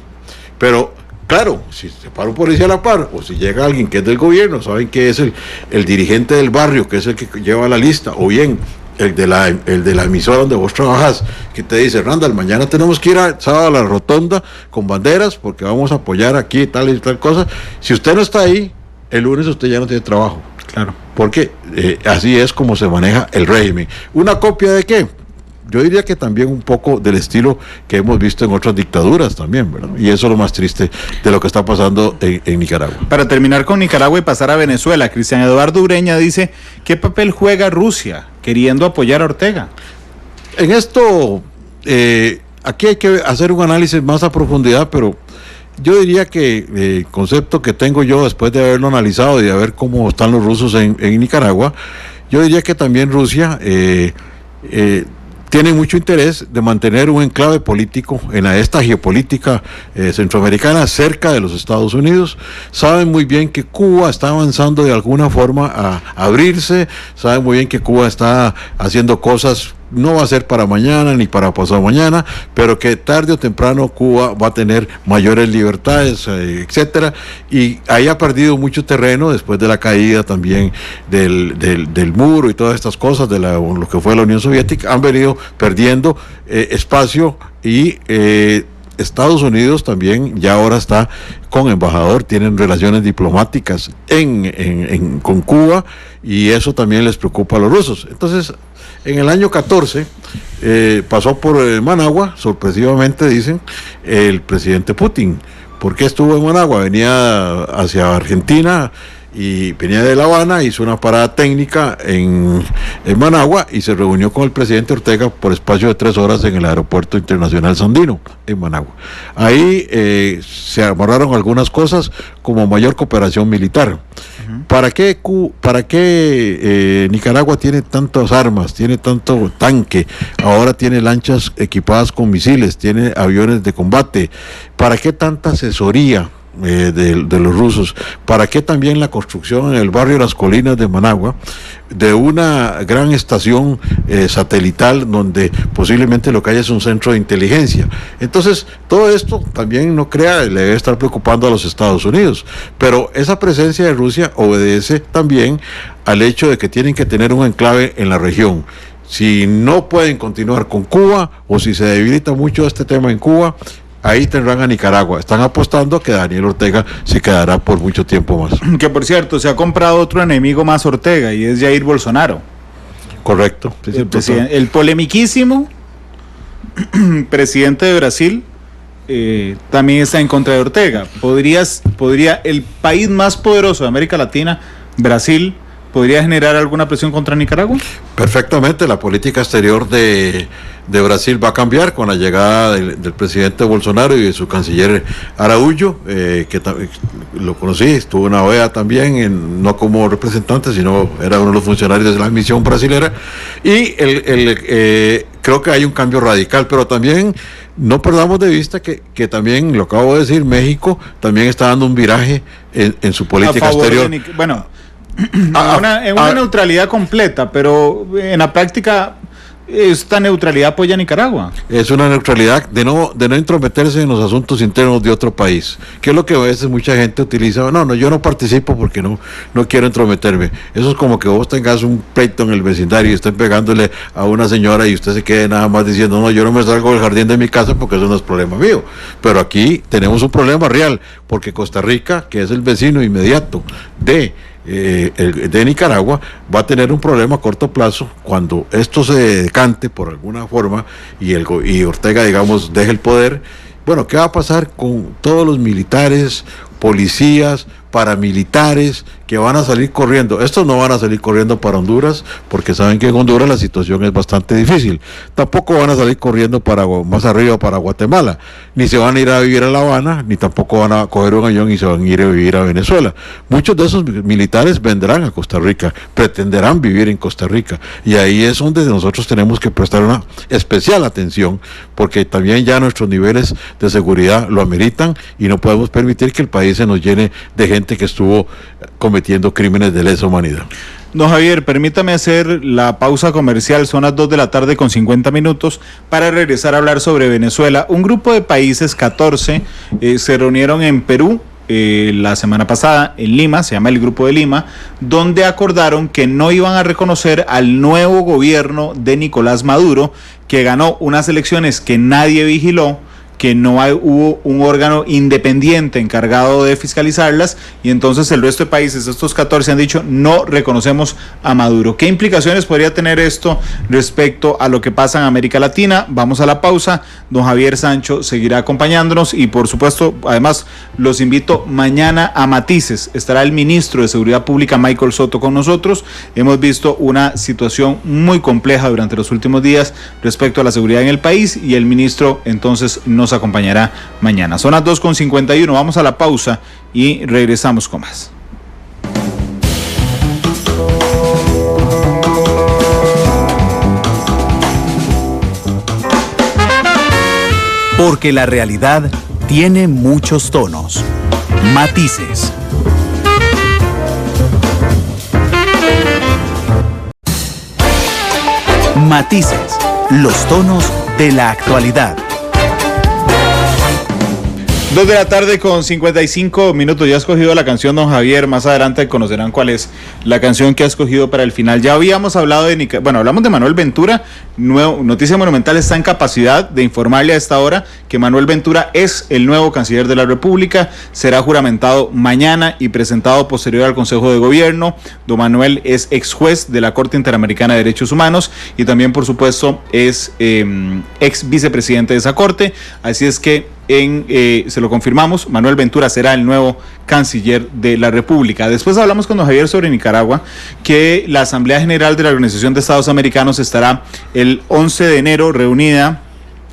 pero claro, si se para un policía a la par, o si llega alguien que es del gobierno, saben que es el dirigente del barrio, que es el que lleva la lista, o bien el de la emisora donde vos trabajás, que te dice, Randall, mañana tenemos que ir sábado a la rotonda con banderas, porque vamos a apoyar aquí tal y tal cosa. Si usted no está ahí, el lunes usted ya no tiene trabajo. Claro. Porque así es como se maneja el régimen. ¿Una copia de qué? Yo diría que también un poco del estilo que hemos visto en otras dictaduras también, ¿verdad? Y eso es lo más triste de lo que está pasando en Nicaragua. Para terminar con Nicaragua y pasar a Venezuela, Cristian Eduardo Ureña dice, ¿qué papel juega Rusia queriendo apoyar a Ortega? En esto, aquí hay que hacer un análisis más a profundidad, pero yo diría que el concepto que tengo yo después de haberlo analizado y de ver cómo están los rusos en Nicaragua, yo diría que también Rusia tiene mucho interés de mantener un enclave político en esta geopolítica centroamericana cerca de los Estados Unidos. Saben muy bien que Cuba está avanzando de alguna forma a abrirse, saben muy bien que Cuba está haciendo cosas, no va a ser para mañana ni para pasado mañana, pero que tarde o temprano Cuba va a tener mayores libertades, etcétera, y ahí ha perdido mucho terreno después de la caída también del muro y todas estas cosas de lo que fue la Unión Soviética, han venido perdiendo espacio, y Estados Unidos también ya ahora está con embajador, tienen relaciones diplomáticas con Cuba, y eso también les preocupa a los rusos. Entonces, en el año 14 pasó por Managua, sorpresivamente dicen, el presidente Putin. ¿Por qué estuvo en Managua? Venía hacia Argentina y venía de La Habana, hizo una parada técnica en Managua y se reunió con el presidente Ortega por espacio de 3 horas en el Aeropuerto Internacional Sandino, en Managua. Ahí se amarraron algunas cosas como mayor cooperación militar. ¿Para qué Nicaragua tiene tantas armas, tiene tanto tanque, ahora tiene lanchas equipadas con misiles, tiene aviones de combate? ¿Para qué tanta asesoría de los rusos. ¿Para qué también la construcción en el barrio Las Colinas de Managua de una gran estación satelital donde posiblemente lo que haya es un centro de inteligencia? Entonces, todo esto también no crea, le debe estar preocupando a los Estados Unidos, pero esa presencia de Rusia obedece también al hecho de que tienen que tener un enclave en la región. Si no pueden continuar con Cuba o si se debilita mucho este tema en Cuba, ahí tendrán a Nicaragua. Están apostando a que Daniel Ortega se quedará por mucho tiempo más. Que por cierto, se ha comprado otro enemigo más Ortega y es Jair Bolsonaro. Correcto. El polemiquísimo presidente de Brasil también está en contra de Ortega. ¿Podría el país más poderoso de América Latina, Brasil, podría generar alguna presión contra Nicaragua? Perfectamente, la política exterior de Brasil va a cambiar con la llegada del presidente Bolsonaro y de su canciller Araújo, que lo conocí, estuvo en la OEA también, no como representante, sino era uno de los funcionarios de la misión brasilera, y creo que hay un cambio radical, pero también no perdamos de vista que también, lo acabo de decir, México también está dando un viraje en su política exterior. En una neutralidad completa, pero en la práctica esta neutralidad apoya a Nicaragua. Es una neutralidad de no intrometerse en los asuntos internos de otro país, que es lo que a veces mucha gente utiliza. No, yo no participo porque no quiero entrometerme. Eso es como que vos tengas un pleito en el vecindario y estén pegándole a una señora y usted se quede nada más diciendo, no, yo no me salgo del jardín de mi casa porque eso no es problema mío. Pero aquí tenemos un problema real, porque Costa Rica, que es el vecino inmediato de Nicaragua, va a tener un problema a corto plazo cuando esto se decante por alguna forma y Ortega, digamos, deje el poder. Bueno, ¿qué va a pasar con todos los militares, policías, paramilitares que van a salir corriendo? Estos no van a salir corriendo para Honduras porque saben que en Honduras la situación es bastante difícil. Tampoco van a salir corriendo para más arriba, para Guatemala, ni se van a ir a vivir a La Habana, ni tampoco van a coger un avión y se van a ir a vivir a Venezuela. Muchos de esos militares vendrán a Costa Rica, pretenderán vivir en Costa Rica, y ahí es donde nosotros tenemos que prestar una especial atención, porque también ya nuestros niveles de seguridad lo ameritan y no podemos permitir que el país se nos llene de gente que estuvo cometiendo crímenes de lesa humanidad. Don Javier, permítame hacer la pausa comercial, son las 2:50 p.m, para regresar a hablar sobre Venezuela. Un grupo de países, 14, se reunieron en Perú la semana pasada, en Lima, se llama el Grupo de Lima, donde acordaron que no iban a reconocer al nuevo gobierno de Nicolás Maduro, que ganó unas elecciones que nadie vigiló, que no hubo un órgano independiente encargado de fiscalizarlas, y entonces el resto de países, estos 14, han dicho no reconocemos a Maduro. ¿Qué implicaciones podría tener esto respecto a lo que pasa en América Latina? Vamos a la pausa. Don Javier Sancho seguirá acompañándonos y por supuesto, además, los invito mañana a Matices. Estará el ministro de Seguridad Pública, Michael Soto, con nosotros. Hemos visto una situación muy compleja durante los últimos días respecto a la seguridad en el país y el ministro entonces nos acompañará mañana. Son las 2:51, vamos a la pausa y regresamos con más. Porque la realidad tiene muchos tonos, matices. Matices, los tonos de la actualidad. 2:55 p.m, ya ha escogido la canción don Javier, más adelante conocerán cuál es la canción que ha escogido para el final. Ya habíamos hablado hablamos de Manuel Ventura. Noticia Monumental está en capacidad de informarle a esta hora que Manuel Ventura es el nuevo canciller de la República, será juramentado mañana y presentado posterior al Consejo de Gobierno. Don Manuel es ex juez de la Corte Interamericana de Derechos Humanos y también, por supuesto, es ex vicepresidente de esa corte, así es que se lo confirmamos, Manuel Ventura será el nuevo canciller de la República. Después hablamos con don Javier sobre Nicaragua, que la Asamblea General de la Organización de Estados Americanos estará el 11 de enero reunida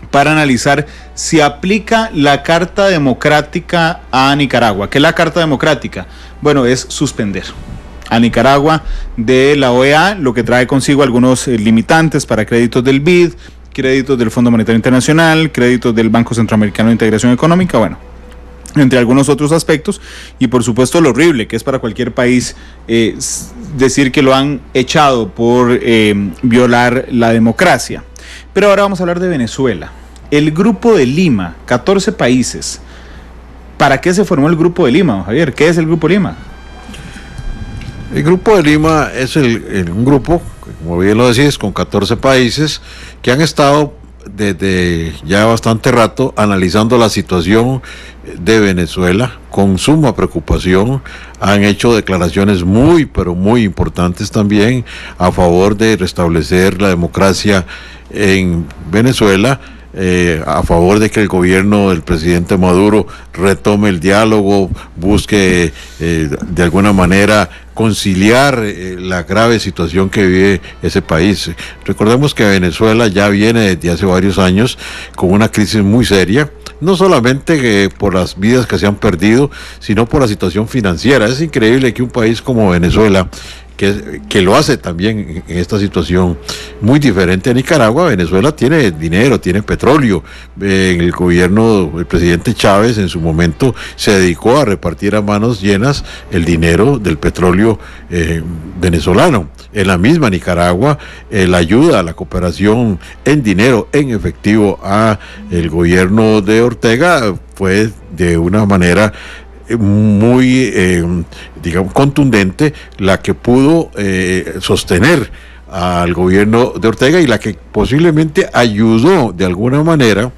para analizar si aplica la Carta Democrática a Nicaragua. ¿Qué es la Carta Democrática? Bueno, es suspender a Nicaragua de la OEA, lo que trae consigo algunos limitantes para créditos del BID, créditos del Fondo Monetario Internacional, créditos del Banco Centroamericano de Integración Económica. Bueno, entre algunos otros aspectos, y por supuesto lo horrible que es para cualquier país decir que lo han echado por violar la democracia. Pero ahora vamos a hablar de Venezuela. El Grupo de Lima, 14 países. ¿Para qué se formó el Grupo de Lima, Javier? ¿Qué es el Grupo de Lima? El Grupo de Lima es un grupo, como bien lo decís, con 14 países que han estado desde ya bastante rato analizando la situación de Venezuela con suma preocupación. Han hecho declaraciones muy, pero muy importantes también a favor de restablecer la democracia en Venezuela, a favor de que el gobierno del presidente Maduro retome el diálogo, busque de alguna manera conciliar la grave situación que vive ese país. Recordemos que Venezuela ya viene desde hace varios años con una crisis muy seria, no solamente por las vidas que se han perdido, sino por la situación financiera. Es increíble que un país como Venezuela, que lo hace también en esta situación muy diferente a Nicaragua. Venezuela tiene dinero, tiene petróleo. El gobierno del presidente Chávez en su momento se dedicó a repartir a manos llenas el dinero del petróleo venezolano. En la misma Nicaragua, la ayuda, la cooperación en dinero, en efectivo a el gobierno de Ortega fue de una manera muy, digamos, contundente, la que pudo sostener al gobierno de Ortega y la que posiblemente ayudó de alguna manera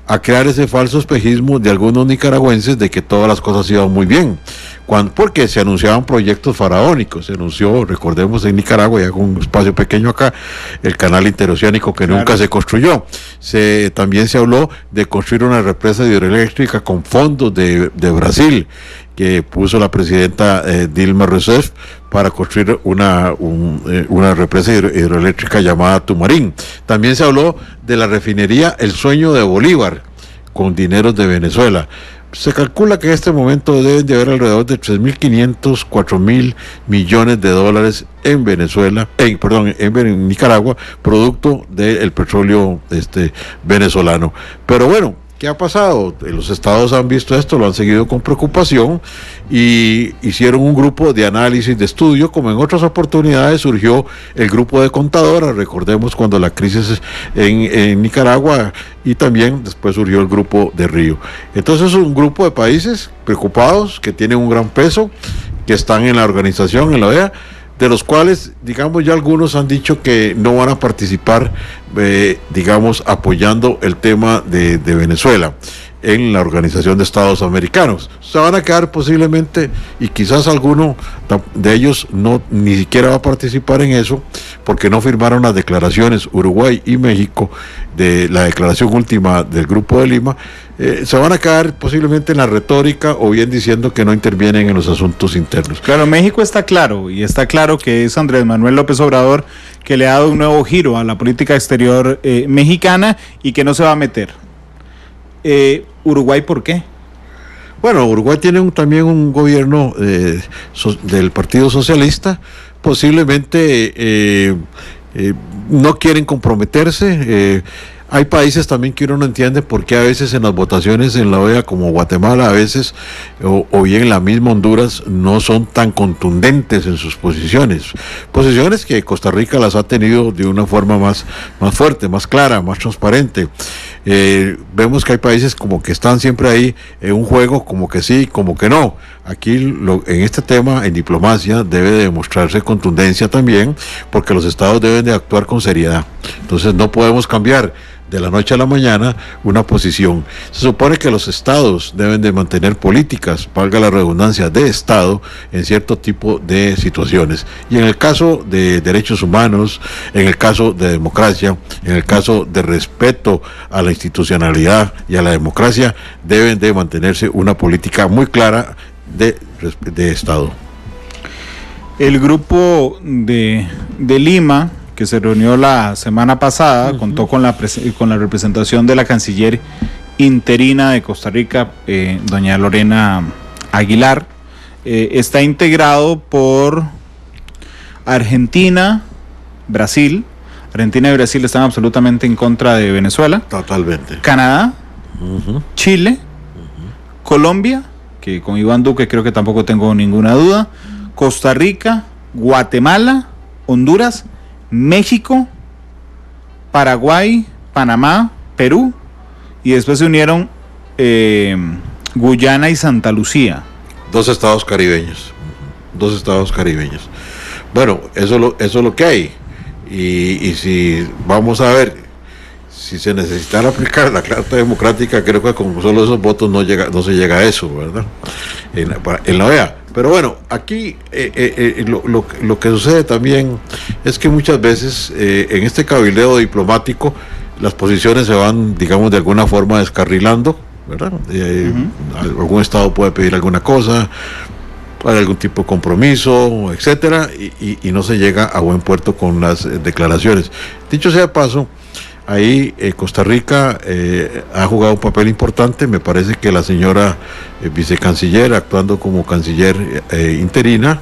a crear ese falso espejismo de algunos nicaragüenses de que todas las cosas iban muy bien, porque se anunciaban proyectos faraónicos. Se anunció, recordemos, en Nicaragua, ya con un espacio pequeño acá, el canal interoceánico que nunca se construyó. También se habló de construir una represa hidroeléctrica con fondos de Brasil, que puso la presidenta Dilma Rousseff para construir una represa hidroeléctrica llamada Tumarín. También se habló de la refinería El Sueño de Bolívar, con dineros de Venezuela. Se calcula que en este momento deben de haber alrededor de 3.500, 4.000 millones de dólares en Venezuela, en Nicaragua, producto del petróleo venezolano. Pero bueno, ¿qué ha pasado? Los estados han visto esto, lo han seguido con preocupación y hicieron un grupo de análisis, de estudio, como en otras oportunidades surgió el grupo de contadoras. Recordemos cuando la crisis en Nicaragua, y también después surgió el grupo de Río. Entonces es un grupo de países preocupados, que tienen un gran peso, que están en la organización, en la OEA, de los cuales, digamos, ya algunos han dicho que no van a participar, digamos, apoyando el tema de Venezuela en la Organización de Estados Americanos. Se van a quedar posiblemente, y quizás alguno de ellos ni siquiera va a participar en eso, porque no firmaron las declaraciones Uruguay y México de la declaración última del Grupo de Lima. Se van a quedar posiblemente en la retórica, o bien diciendo que no intervienen en los asuntos internos. Claro, México está claro, y está claro que es Andrés Manuel López Obrador que le ha dado un nuevo giro a la política exterior mexicana y que no se va a meter. Uruguay, ¿por qué? Bueno, Uruguay tiene también un gobierno del Partido Socialista. Posiblemente no quieren comprometerse. Hay países también que uno no entiende por qué a veces en las votaciones en la OEA, como Guatemala, a veces, o bien la misma Honduras, no son tan contundentes en sus posiciones. Posiciones que Costa Rica las ha tenido de una forma más fuerte, más clara, más transparente. Vemos que hay países como que están siempre ahí en un juego, como que sí, como que no. Aquí en este tema, en diplomacia, debe de demostrarse contundencia también, porque los estados deben de actuar con seriedad. Entonces no podemos cambiar de la noche a la mañana una posición. Se supone que los estados deben de mantener políticas, valga la redundancia, de estado en cierto tipo de situaciones. Y en el caso de derechos humanos, en el caso de democracia, en el caso de respeto a la institucionalidad y a la democracia, deben de mantenerse una política muy clara de estado. El grupo de Lima, que se reunió la semana pasada, contó con la representación de la canciller interina de Costa Rica, doña Lorena Aguilar. Está integrado por Argentina, Brasil. Argentina y Brasil están absolutamente en contra de Venezuela. Totalmente. Canadá, Chile, Colombia, que con Iván Duque creo que tampoco tengo ninguna duda, Costa Rica, Guatemala, Honduras, México, Paraguay, Panamá, Perú, y después se unieron Guyana y Santa Lucía. Dos estados caribeños. Bueno, eso es lo que hay. Y si vamos a ver, si se necesitara aplicar la Carta Democrática, creo que con solo esos votos no se llega a eso, ¿verdad? En la OEA. Pero bueno, aquí lo que sucede también es que muchas veces en este cabildeo diplomático las posiciones se van, digamos, de alguna forma descarrilando, ¿verdad? Algún estado puede pedir alguna cosa, hay algún tipo de compromiso, etcétera, y no se llega a buen puerto con las declaraciones. Dicho sea de paso, ahí Costa Rica ha jugado un papel importante. Me parece que la señora vicecanciller, actuando como canciller interina,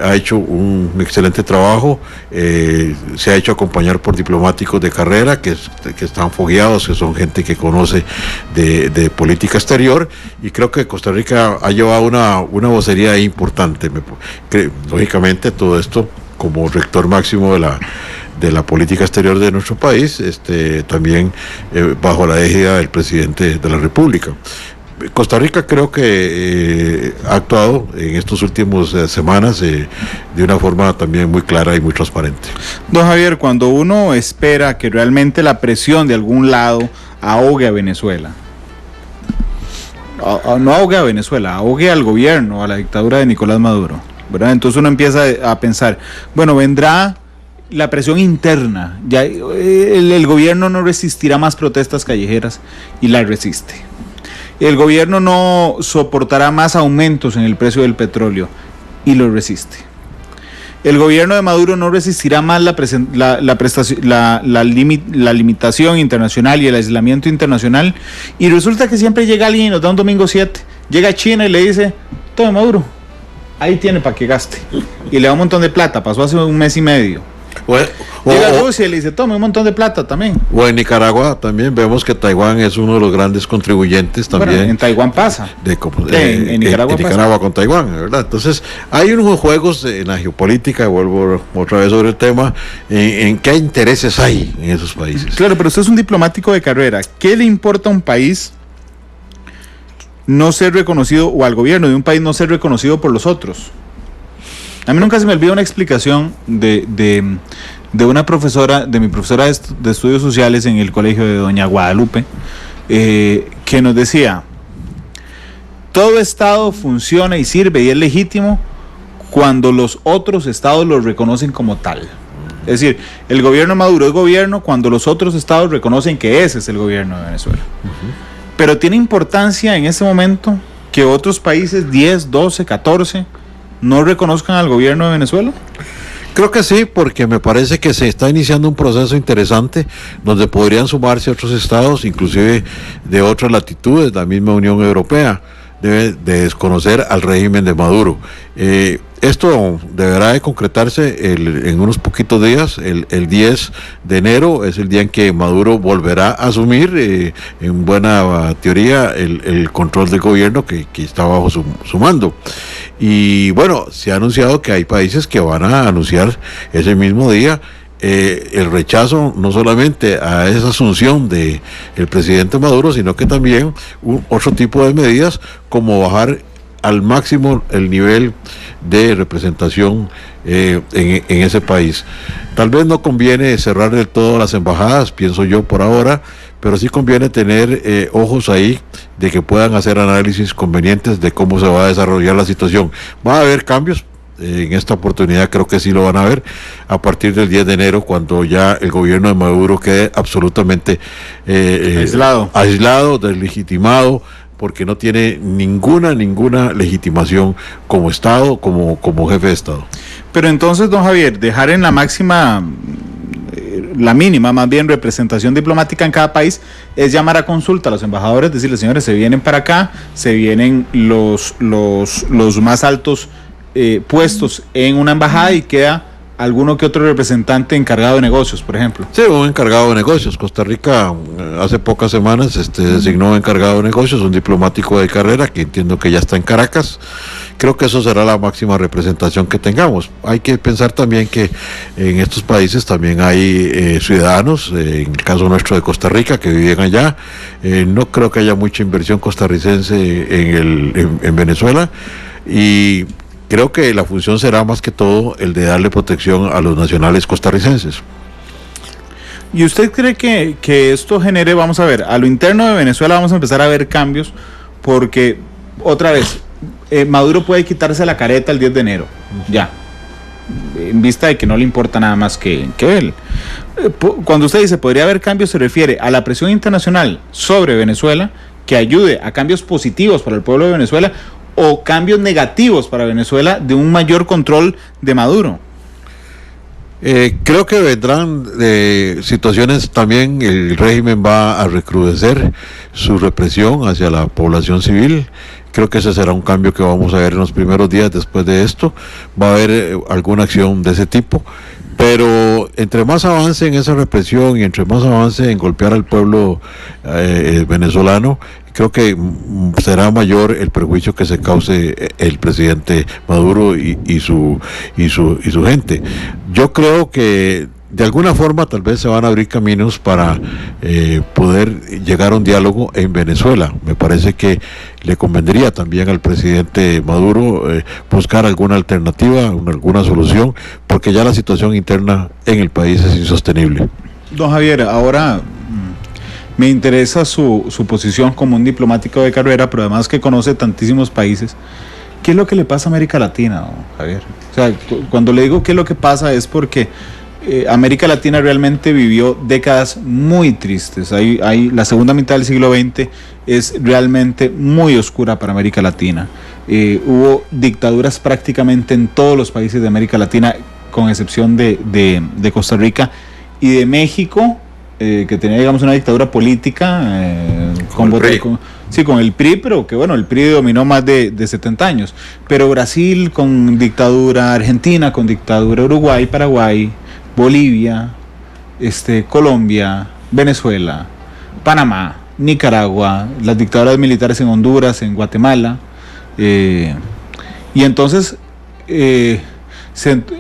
ha hecho un excelente trabajo. Se ha hecho acompañar por diplomáticos de carrera que están fogueados, que son gente que conoce de política exterior, y creo que Costa Rica ha llevado una vocería importante. Lógicamente todo esto como rector máximo de la política exterior de nuestro país, también bajo la égida del presidente de la República. Costa Rica creo que ha actuado en estos últimos semanas de una forma también muy clara y muy transparente. Don Javier, cuando uno espera que realmente la presión de algún lado ahogue a Venezuela, no ahogue a Venezuela, ahogue al gobierno, a la dictadura de Nicolás Maduro, ¿verdad? Entonces uno empieza a pensar, bueno, vendrá la presión interna, ya el gobierno no resistirá más protestas callejeras y la resiste. El gobierno no soportará más aumentos en el precio del petróleo y lo resiste. El gobierno de Maduro no resistirá más la limitación internacional y el aislamiento internacional, y resulta que siempre llega alguien y nos da un domingo 7, llega China y le dice, tome Maduro, ahí tiene para que gaste, y le da un montón de plata. Pasó hace un mes y medio. Llega Rusia y le dice, tome un montón de plata también. O en Nicaragua también vemos que Taiwán es uno de los grandes contribuyentes también. Bueno, en Taiwán pasa. En Nicaragua con Taiwán, ¿verdad? Entonces, hay unos juegos en la geopolítica, vuelvo otra vez sobre el tema, en qué intereses hay en esos países. Claro, pero usted es un diplomático de carrera. ¿Qué le importa a un país no ser reconocido, o al gobierno de un país no ser reconocido por los otros? A mí nunca se me olvida una explicación de una profesora, de mi profesora de estudios sociales en el colegio de doña Guadalupe, que nos decía, todo estado funciona y sirve y es legítimo cuando los otros estados lo reconocen como tal. Es decir, el gobierno de Maduro es gobierno cuando los otros estados reconocen que ese es el gobierno de Venezuela. Pero tiene importancia en ese momento que otros países, 10, 12, 14... ¿no reconozcan al gobierno de Venezuela? Creo que sí, porque me parece que se está iniciando un proceso interesante donde podrían sumarse otros estados, inclusive de otras latitudes. La misma Unión Europea debe de desconocer al régimen de Maduro. Esto deberá de concretarse en unos poquitos días. El 10 de enero es el día en que Maduro volverá a asumir, en buena teoría, el control del gobierno que está bajo su mando. Y bueno, se ha anunciado que hay países que van a anunciar ese mismo día el rechazo no solamente a esa asunción de el presidente Maduro, sino que también otro tipo de medidas como bajar al máximo el nivel de representación en ese país. Tal vez no conviene cerrar del todo las embajadas, pienso yo por ahora, pero sí conviene tener ojos ahí de que puedan hacer análisis convenientes de cómo se va a desarrollar la situación. Va a haber cambios. En esta oportunidad creo que sí lo van a ver a partir del 10 de enero, cuando ya el gobierno de Maduro quede absolutamente aislado, deslegitimado, porque no tiene ninguna legitimación como Estado, como jefe de Estado. Pero entonces, don Javier, dejar en la mínima más bien representación diplomática en cada país es llamar a consulta a los embajadores, decirles, señores, se vienen para acá, se vienen los más altos puestos en una embajada y queda alguno que otro representante encargado de negocios, por ejemplo. Sí, un encargado de negocios. Costa Rica hace pocas semanas designó encargado de negocios, un diplomático de carrera que entiendo que ya está en Caracas. Creo que eso será la máxima representación que tengamos. Hay que pensar también que en estos países también hay ciudadanos, en el caso nuestro de Costa Rica, que viven allá. No creo que haya mucha inversión costarricense en Venezuela, y creo que la función será más que todo el de darle protección a los nacionales costarricenses. ¿Y usted cree que esto genere, vamos a ver, a lo interno de Venezuela vamos a empezar a ver cambios? Porque, otra vez, Maduro puede quitarse la careta el 10 de enero, ya, en vista de que no le importa nada más que él. Cuando usted dice podría haber cambios, se refiere a la presión internacional sobre Venezuela que ayude a cambios positivos para el pueblo de Venezuela, o cambios negativos para Venezuela de un mayor control de Maduro. Creo que vendrán situaciones también. El régimen va a recrudecer su represión hacia la población civil. Creo que ese será un cambio que vamos a ver en los primeros días después de esto. Va a haber alguna acción de ese tipo, pero entre más avance en esa represión y entre más avance en golpear al pueblo venezolano, creo que será mayor el perjuicio que se cause el presidente Maduro y su gente. Yo creo que de alguna forma tal vez se van a abrir caminos para poder llegar a un diálogo en Venezuela. Me parece que le convendría también al presidente Maduro buscar alguna alternativa, alguna solución, porque ya la situación interna en el país es insostenible. Don Javier, ahora me interesa su posición como un diplomático de carrera, pero además que conoce tantísimos países. ¿Qué es lo que le pasa a América Latina, don Javier? O sea, cuando le digo qué es lo que pasa es porque América Latina realmente vivió décadas muy tristes. La segunda mitad del siglo XX es realmente muy oscura para América Latina. Hubo dictaduras prácticamente en todos los países de América Latina, con excepción de Costa Rica y de México, que tenía, digamos, una dictadura política con el PRI, pero que bueno, el PRI dominó más de 70 años. Pero Brasil con dictadura, Argentina con dictadura, Uruguay, Paraguay, Bolivia, Colombia, Venezuela, Panamá, Nicaragua, las dictaduras militares en Honduras, en Guatemala, y entonces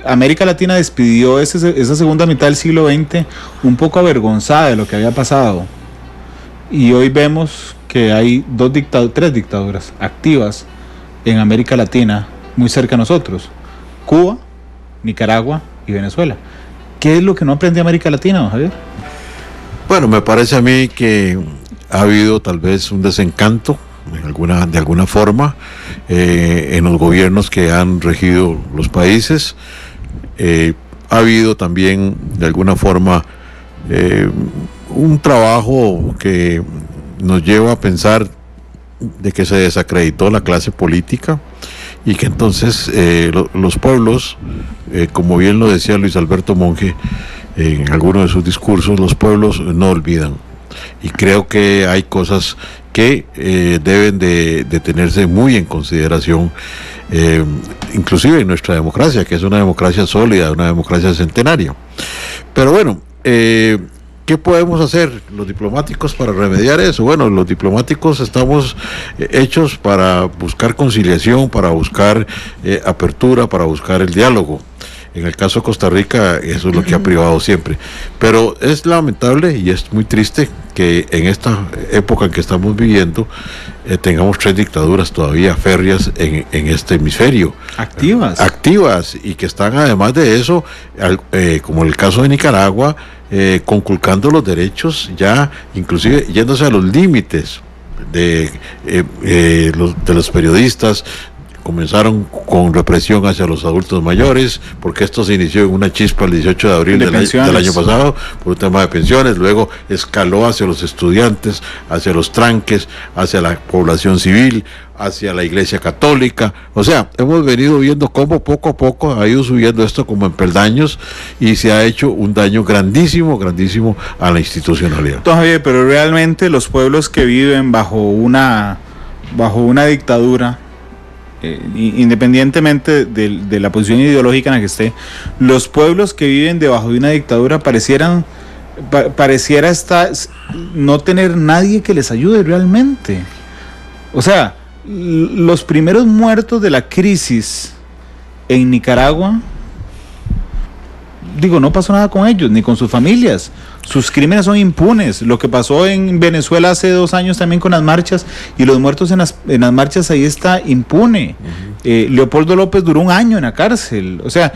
América Latina despidió esa segunda mitad del siglo XX un poco avergonzada de lo que había pasado, y hoy vemos que hay tres dictaduras activas en América Latina muy cerca de nosotros: Cuba, Nicaragua y Venezuela. ¿Qué es lo que no aprende América Latina, don Javier? Bueno, me parece a mí que ha habido tal vez un desencanto de alguna forma en los gobiernos que han regido los países. Ha habido también de alguna forma un trabajo que nos lleva a pensar de que se desacreditó la clase política, y que entonces los pueblos, como bien lo decía Luis Alberto Monge en alguno de sus discursos, los pueblos no olvidan. Y creo que hay cosas que deben de tenerse muy en consideración, inclusive en nuestra democracia, que es una democracia sólida, una democracia centenaria. Pero bueno, ¿qué podemos hacer los diplomáticos para remediar eso? Bueno, los diplomáticos estamos hechos para buscar conciliación, para buscar apertura, para buscar el diálogo. En el caso de Costa Rica, eso es lo que ha privado siempre. Pero es lamentable y es muy triste que en esta época en que estamos viviendo tengamos 3 dictaduras todavía férreas en este hemisferio. Activas, y que están, además de eso, como el caso de Nicaragua, conculcando los derechos, ya inclusive yéndose a los límites de los periodistas. Comenzaron con represión hacia los adultos mayores, porque esto se inició en una chispa el 18 de abril del año pasado, por un tema de pensiones. Luego escaló hacia los estudiantes, hacia los tranques, hacia la población civil, hacia la Iglesia Católica. O sea, hemos venido viendo cómo poco a poco ha ido subiendo esto como en peldaños, y se ha hecho un daño grandísimo a la institucionalidad. Don Javier, pero realmente los pueblos que viven bajo una dictadura independientemente de la posición ideológica en la que esté, los pueblos que viven debajo de una dictadura pareciera no tener nadie que les ayude realmente. O sea, los primeros muertos de la crisis en Nicaragua, no pasó nada con ellos, ni con sus familias. Sus crímenes son impunes. Lo que pasó en Venezuela hace 2 años también con las marchas y los muertos en las marchas, ahí está impune. Leopoldo López duró 1 año en la cárcel. O sea,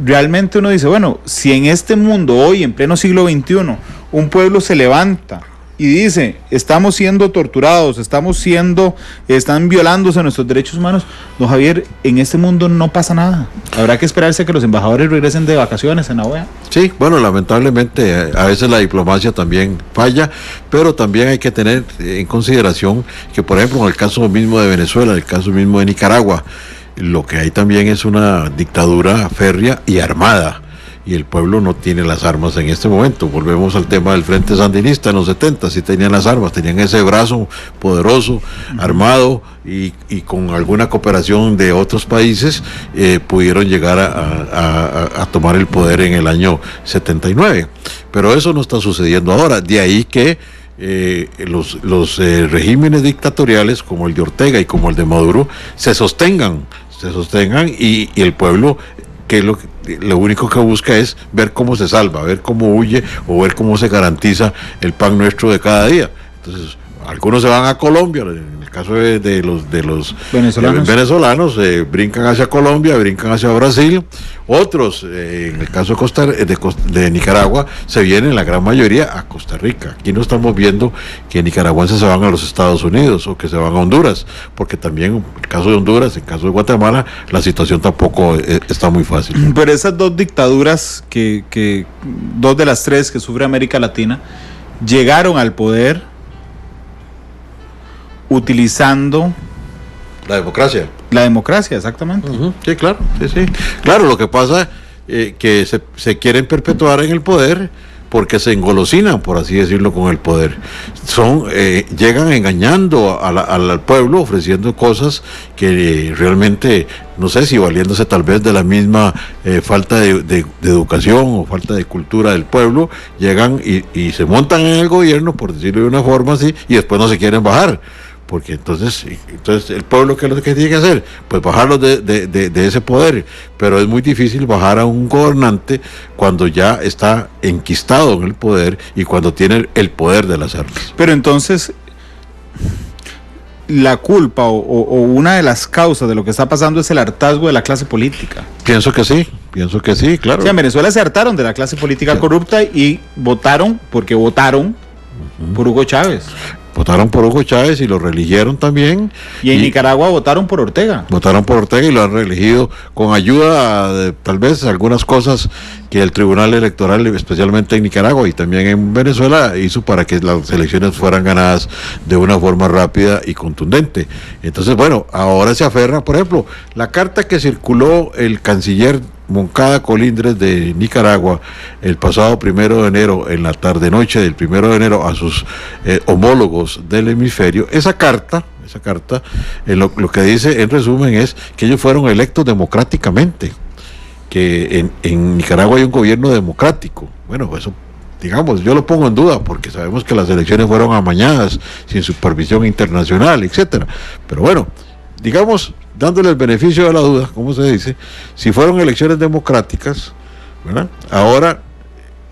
realmente uno dice, bueno, si en este mundo hoy, en pleno siglo XXI, un pueblo se levanta y dice, estamos siendo torturados, están violándose nuestros derechos humanos, don Javier, en este mundo no pasa nada. Habrá que esperarse que los embajadores regresen de vacaciones en la OEA. Sí, bueno, lamentablemente a veces la diplomacia también falla, pero también hay que tener en consideración que, por ejemplo, en el caso mismo de Venezuela, en el caso mismo de Nicaragua, lo que hay también es una dictadura férrea y armada. Y el pueblo no tiene las armas en este momento. Volvemos al tema del Frente Sandinista en los 70, sí tenían las armas, tenían ese brazo poderoso, armado, y con alguna cooperación de otros países pudieron llegar a tomar el poder en el año 79. Pero eso no está sucediendo ahora, de ahí que los regímenes dictatoriales como el de Ortega y como el de Maduro se sostengan y el pueblo, que lo único que busca es ver cómo se salva, ver cómo huye o ver cómo se garantiza el pan nuestro de cada día. Entonces, algunos se van a Colombia, en el caso de los venezolanos brincan hacia Colombia, brincan hacia Brasil. Otros, en el caso de Nicaragua, se vienen la gran mayoría a Costa Rica. Aquí no estamos viendo que nicaragüenses se van a los Estados Unidos o que se van a Honduras, porque también en el caso de Honduras, en el caso de Guatemala, la situación tampoco está muy fácil. Pero esas 2 dictaduras, que 2 de las 3 que sufre América Latina, llegaron al poder utilizando la democracia. La democracia, exactamente. Sí, claro, sí. Claro, lo que pasa que se quieren perpetuar en el poder porque se engolosinan, por así decirlo, con el poder. Llegan engañando al pueblo, ofreciendo cosas que realmente, no sé si valiéndose tal vez de la misma falta de educación o falta de cultura del pueblo, llegan y se montan en el gobierno, por decirlo de una forma así, y después no se quieren bajar. Porque entonces el pueblo, ¿qué es lo que tiene que hacer? Pues bajarlo de ese poder, pero es muy difícil bajar a un gobernante cuando ya está enquistado en el poder y cuando tiene el poder de las armas. Pero entonces, la culpa o una de las causas de lo que está pasando es el hartazgo de la clase política. Pienso que sí, claro. O sea, en Venezuela se hartaron de la clase política corrupta y votaron por Hugo Chávez. Votaron por Hugo Chávez y lo reeligieron también. Y en Nicaragua votaron por Ortega. Votaron por Ortega y lo han reelegido con ayuda de tal vez algunas cosas que el Tribunal Electoral, especialmente en Nicaragua y también en Venezuela, hizo para que las elecciones fueran ganadas de una forma rápida y contundente. Entonces, bueno, ahora se aferra, por ejemplo, la carta que circuló el canciller Moncada Colindres de Nicaragua el pasado 1 de enero, en la tarde-noche del 1 de enero, a sus homólogos del hemisferio. Esa carta lo que dice en resumen es que ellos fueron electos democráticamente, que en Nicaragua hay un gobierno democrático. Bueno, eso, digamos, yo lo pongo en duda porque sabemos que las elecciones fueron amañadas, sin supervisión internacional, etcétera. Pero bueno, digamos, dándole el beneficio de la duda, como se dice, si fueron elecciones democráticas, ¿verdad? Ahora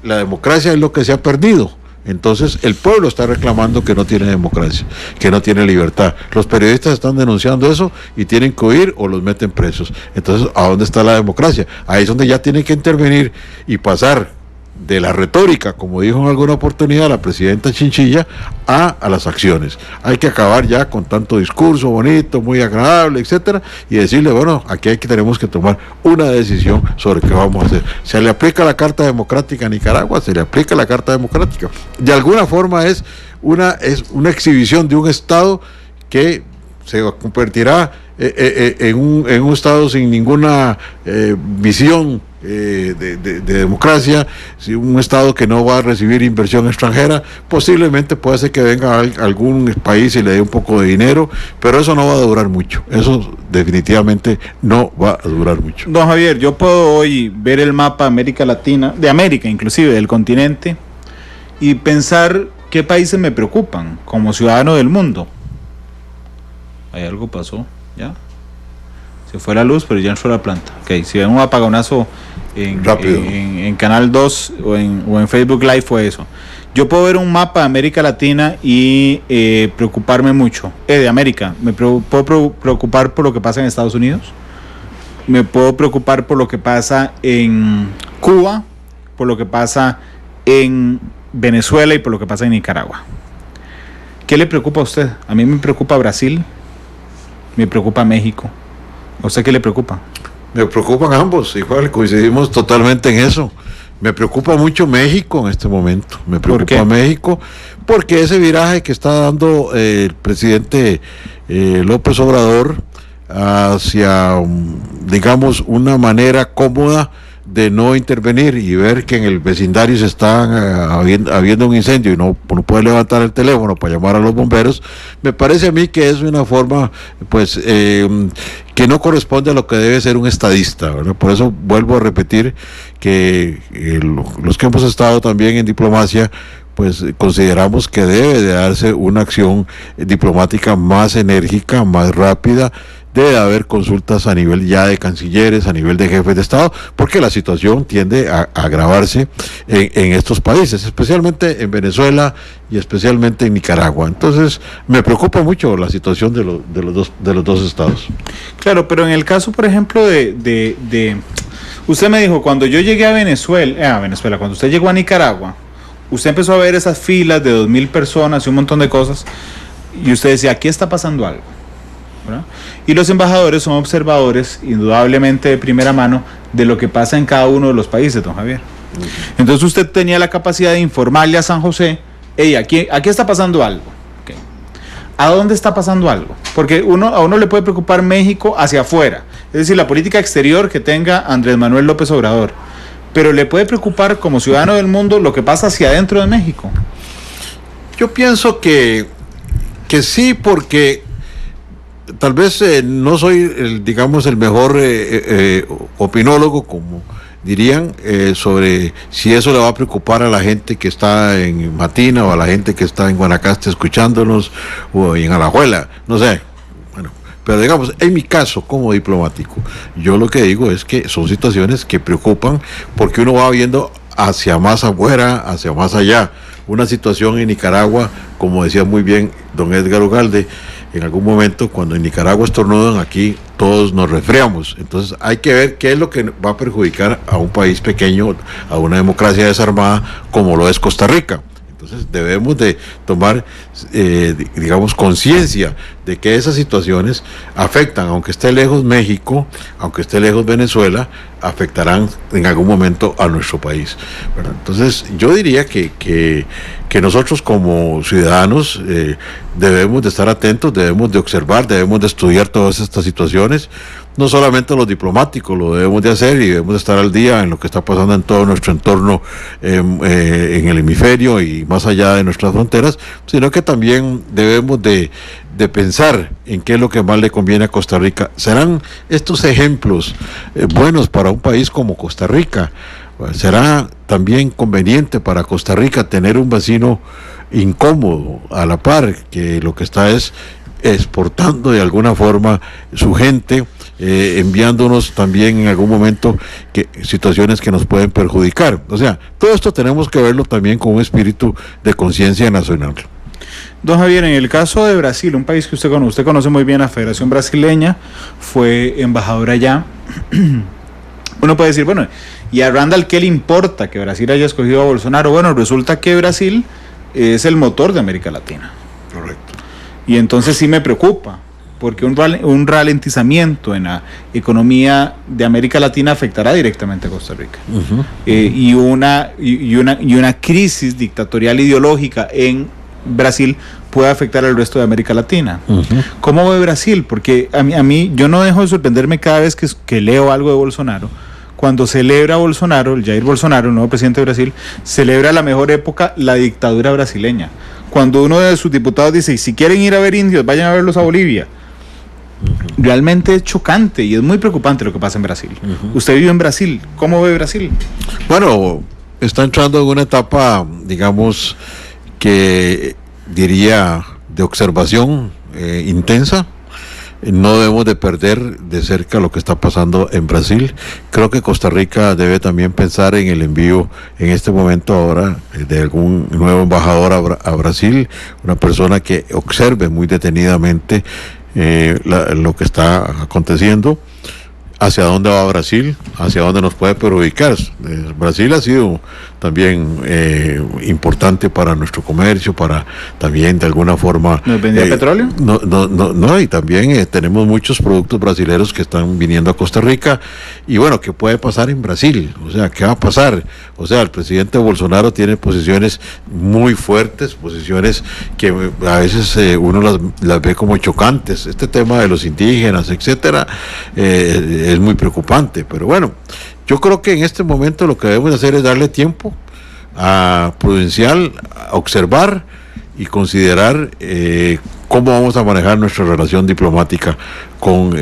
la democracia es lo que se ha perdido. Entonces el pueblo está reclamando que no tiene democracia, que no tiene libertad. Los periodistas están denunciando eso y tienen que huir o los meten presos. Entonces, ¿a dónde está la democracia? Ahí es donde ya tienen que intervenir y pasar de la retórica, como dijo en alguna oportunidad la presidenta Chinchilla, a las acciones. Hay que acabar ya con tanto discurso bonito, muy agradable, etcétera, y decirle, bueno, aquí tenemos que tomar una decisión sobre qué vamos a hacer. Se le aplica la Carta Democrática a Nicaragua, se le aplica la Carta Democrática. De alguna forma es una exhibición de un Estado que se convertirá en un Estado sin ninguna visión de democracia, si un Estado que no va a recibir inversión extranjera, posiblemente puede ser que venga algún país y le dé un poco de dinero, pero eso no va a durar mucho, eso definitivamente no va a durar mucho. Don Javier, yo puedo hoy ver el mapa de América Latina, de América inclusive, del continente, y pensar qué países me preocupan como ciudadano del mundo. Ahí algo pasó, ¿ya? Se fue la luz, pero ya entró la planta. Ok, si ven un apagonazo en Canal 2 o en Facebook Live fue eso. Yo puedo ver un mapa de América Latina y preocuparme mucho. De América, me puedo preocupar por lo que pasa en Estados Unidos. Me puedo preocupar por lo que pasa en Cuba, por lo que pasa en Venezuela y por lo que pasa en Nicaragua. ¿Qué le preocupa a usted? A mí me preocupa Brasil, me preocupa México. ¿A usted qué le preocupa? Me preocupan ambos, igual coincidimos totalmente en eso. Me preocupa mucho México en este momento. Me preocupa México porque ese viraje que está dando el presidente López Obrador hacia, digamos, una manera cómoda de no intervenir y ver que en el vecindario se está habiendo un incendio y no puede levantar el teléfono para llamar a los bomberos, me parece a mí que es una forma pues que no corresponde a lo que debe ser un estadista, ¿verdad? Por eso vuelvo a repetir que los que hemos estado también en diplomacia pues consideramos que debe de darse una acción diplomática más enérgica, más rápida. Debe haber consultas a nivel ya de cancilleres, a nivel de jefes de Estado, porque la situación tiende a agravarse en estos países, especialmente en Venezuela y especialmente en Nicaragua. Entonces, me preocupa mucho la situación de los dos estados. Claro, pero en el caso, por ejemplo, usted me dijo, cuando yo llegué a Venezuela, cuando usted llegó a Nicaragua, usted empezó a ver esas filas de 2,000 personas y un montón de cosas, y usted decía, aquí está pasando algo, ¿verdad? Y los embajadores son observadores, indudablemente de primera mano, de lo que pasa en cada uno de los países, don Javier. Entonces usted tenía la capacidad de informarle a San José, hey, aquí está pasando algo. Okay. ¿A dónde está pasando algo? Porque a uno le puede preocupar México hacia afuera, es decir, la política exterior que tenga Andrés Manuel López Obrador, pero le puede preocupar como ciudadano del mundo lo que pasa hacia adentro de México. Yo pienso que sí, porque tal vez no soy el mejor opinólogo, como dirían, sobre si eso le va a preocupar a la gente que está en Matina o a la gente que está en Guanacaste escuchándonos o en Alajuela, no sé. Bueno, pero digamos, en mi caso como diplomático, yo lo que digo es que son situaciones que preocupan porque uno va viendo hacia más afuera, hacia más allá. Una situación en Nicaragua, como decía muy bien don Edgar Ugalde, en algún momento cuando en Nicaragua estornudan, aquí todos nos resfriamos. Entonces hay que ver qué es lo que va a perjudicar a un país pequeño, a una democracia desarmada como lo es Costa Rica. Entonces debemos de tomar, digamos, conciencia de que esas situaciones afectan, aunque esté lejos México, aunque esté lejos Venezuela, afectarán en algún momento a nuestro país, ¿verdad? Entonces yo diría que nosotros como ciudadanos debemos de estar atentos, debemos de observar, debemos de estudiar todas estas situaciones. No solamente los diplomáticos lo debemos de hacer y debemos de estar al día en lo que está pasando en todo nuestro entorno en el hemisferio y más allá de nuestras fronteras, sino que también debemos de pensar en qué es lo que más le conviene a Costa Rica. ¿Serán estos ejemplos buenos para un país como Costa Rica? ¿Será también conveniente para Costa Rica tener un vecino incómodo a la par, que lo que está es exportando de alguna forma su gente, enviándonos también en algún momento situaciones que nos pueden perjudicar? O sea, todo esto tenemos que verlo también con un espíritu de conciencia nacional. Don Javier, en el caso de Brasil, un país que usted conoce muy bien, la Federación Brasileña, fue embajador allá. Uno puede decir, bueno, ¿y a Randall qué le importa que Brasil haya escogido a Bolsonaro? Bueno, resulta que Brasil es el motor de América Latina. Correcto. Y entonces sí me preocupa, porque un ralentizamiento en la economía de América Latina afectará directamente a Costa Rica. Uh-huh. Y una crisis dictatorial ideológica en Brasil puede afectar al resto de América Latina. Uh-huh. ¿Cómo ve Brasil? Porque a mí yo no dejo de sorprenderme cada vez que leo algo de Bolsonaro, cuando celebra Bolsonaro, el Jair Bolsonaro, el nuevo presidente de Brasil, celebra la mejor época, la dictadura brasileña. Cuando uno de sus diputados dice, si quieren ir a ver indios, vayan a verlos a Bolivia. Realmente es chocante y es muy preocupante lo que pasa en Brasil. Usted vive en Brasil, ¿cómo ve Brasil? Bueno, está entrando en una etapa, digamos, que diría de observación intensa. No debemos de perder de cerca lo que está pasando en Brasil. Creo que Costa Rica debe también pensar en el envío en este momento ahora de algún nuevo embajador a Brasil, una persona que observe muy detenidamente lo que está aconteciendo, hacia dónde va Brasil, hacia dónde nos puede perjudicar. Brasil ha sido también importante para nuestro comercio, para también de alguna forma... ¿Nos vendía petróleo? No, y también tenemos muchos productos brasileños que están viniendo a Costa Rica, y bueno, ¿qué puede pasar en Brasil? O sea, ¿qué va a pasar? O sea, el presidente Bolsonaro tiene posiciones muy fuertes, posiciones que a veces uno las ve como chocantes. Este tema de los indígenas, etcétera, es muy preocupante, pero bueno, yo creo que en este momento lo que debemos hacer es darle tiempo a prudencial, a observar y considerar cómo vamos a manejar nuestra relación diplomática con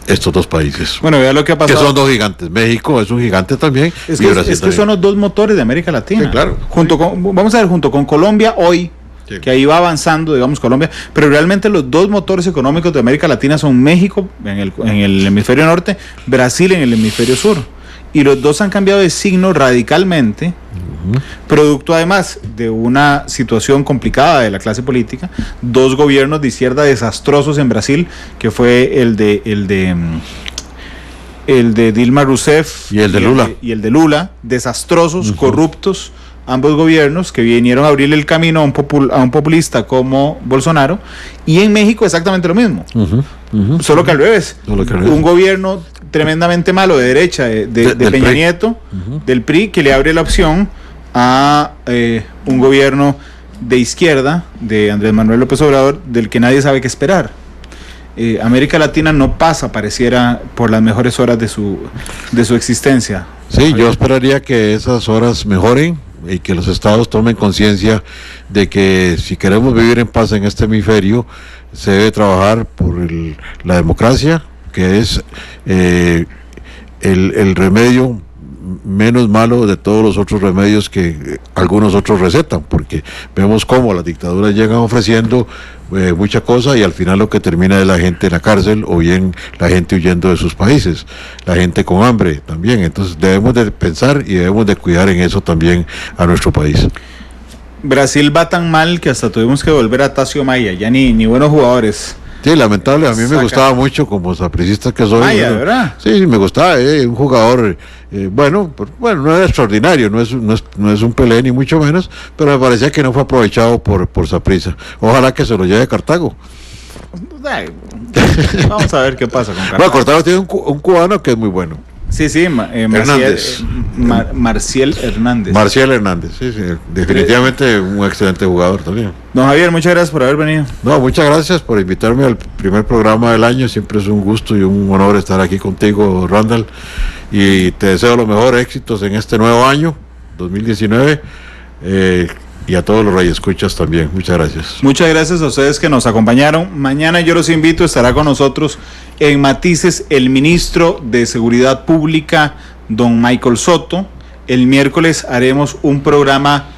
estos dos países. Bueno, vea lo que ha pasado. Que son dos gigantes. México es un gigante también. Es que son los dos motores de América Latina. Sí, claro. Vamos a ver, junto con Colombia hoy, sí, que ahí va avanzando, digamos, Colombia, pero realmente los dos motores económicos de América Latina son México en el hemisferio norte, Brasil en el hemisferio sur, y los dos han cambiado de signo radicalmente, producto además de una situación complicada de la clase política, dos gobiernos de izquierda desastrosos en Brasil, que fue el de Dilma Rousseff y el de Lula, desastrosos, corruptos, ambos gobiernos que vinieron a abrirle el camino a un populista como Bolsonaro. Y en México exactamente lo mismo, solo que al revés. Un gobierno tremendamente malo de derecha de Peña Nieto, del PRI, que le abre la opción a un gobierno de izquierda de Andrés Manuel López Obrador, del que nadie sabe qué esperar. América Latina no pasa, pareciera, por las mejores horas de su existencia. Sí, yo esperaría que esas horas mejoren y que los estados tomen conciencia de que si queremos vivir en paz en este hemisferio, se debe trabajar por la democracia, que es el remedio menos malo de todos los otros remedios que algunos otros recetan, porque vemos cómo las dictaduras llegan ofreciendo mucha cosa y al final lo que termina es la gente en la cárcel o bien la gente huyendo de sus países, la gente con hambre también. Entonces debemos de pensar y debemos de cuidar en eso también a nuestro país. Brasil va tan mal que hasta tuvimos que volver a Tacio Maya, ya ni buenos jugadores. Sí, lamentable, a mí me gustaba mucho como sapricista que soy. Maya, ¿verdad? Sí, me gustaba, un jugador, bueno, no era extraordinario, no es un Pelé ni mucho menos, pero me parecía que no fue aprovechado por Saprissa. Ojalá que se lo lleve Cartago. Vamos a ver qué pasa con Cartago. Bueno, Cartago tiene un cubano que es muy bueno. Sí, Marcial Hernández. Marcial Hernández, sí, definitivamente un excelente jugador también. Don Javier, muchas gracias por haber venido. No, muchas gracias por invitarme al primer programa del año, siempre es un gusto y un honor estar aquí contigo, Randall, y te deseo los mejores éxitos en este nuevo año, 2019, y a todos los radioescuchas también, muchas gracias. Muchas gracias a ustedes que nos acompañaron. Mañana yo los invito, estará con nosotros en Matices el ministro de Seguridad Pública, don Michael Soto. El miércoles haremos un programa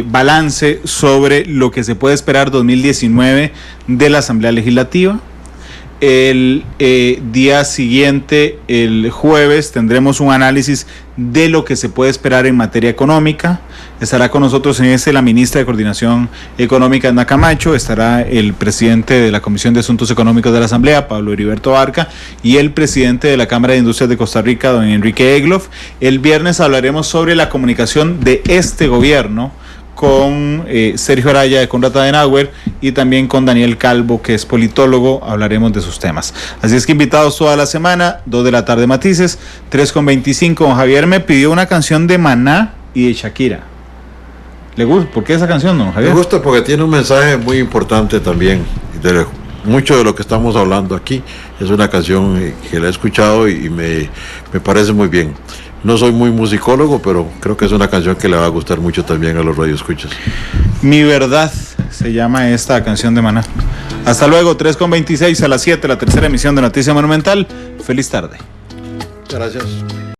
balance sobre lo que se puede esperar 2019 de la Asamblea Legislativa. El día siguiente, el jueves, tendremos un análisis de lo que se puede esperar en materia económica. Estará con nosotros en la ministra de Coordinación Económica, Ana Camacho, estará el presidente de la Comisión de Asuntos Económicos de la Asamblea, Pablo Heriberto Barca, y el presidente de la Cámara de Industrias de Costa Rica, don Enrique Egloff. El viernes hablaremos sobre la comunicación de este gobierno con Sergio Araya de Konrad Adenauer y también con Daniel Calvo, que es politólogo. Hablaremos de sus temas. Así es que invitados toda la semana, 2 de la tarde Matices, 3:25. Don Javier me pidió una canción de Maná y de Shakira. ¿Le gusta? ¿Por qué esa canción, don Javier? Me gusta porque tiene un mensaje muy importante también. Mucho de lo que estamos hablando aquí es una canción que la he escuchado y me parece muy bien. No soy muy musicólogo, pero creo que es una canción que le va a gustar mucho también a los radioescuchas. Mi verdad se llama esta canción de Maná. Hasta luego, 3:26 a las 7, la tercera emisión de Noticia Monumental. Feliz tarde. Muchas gracias.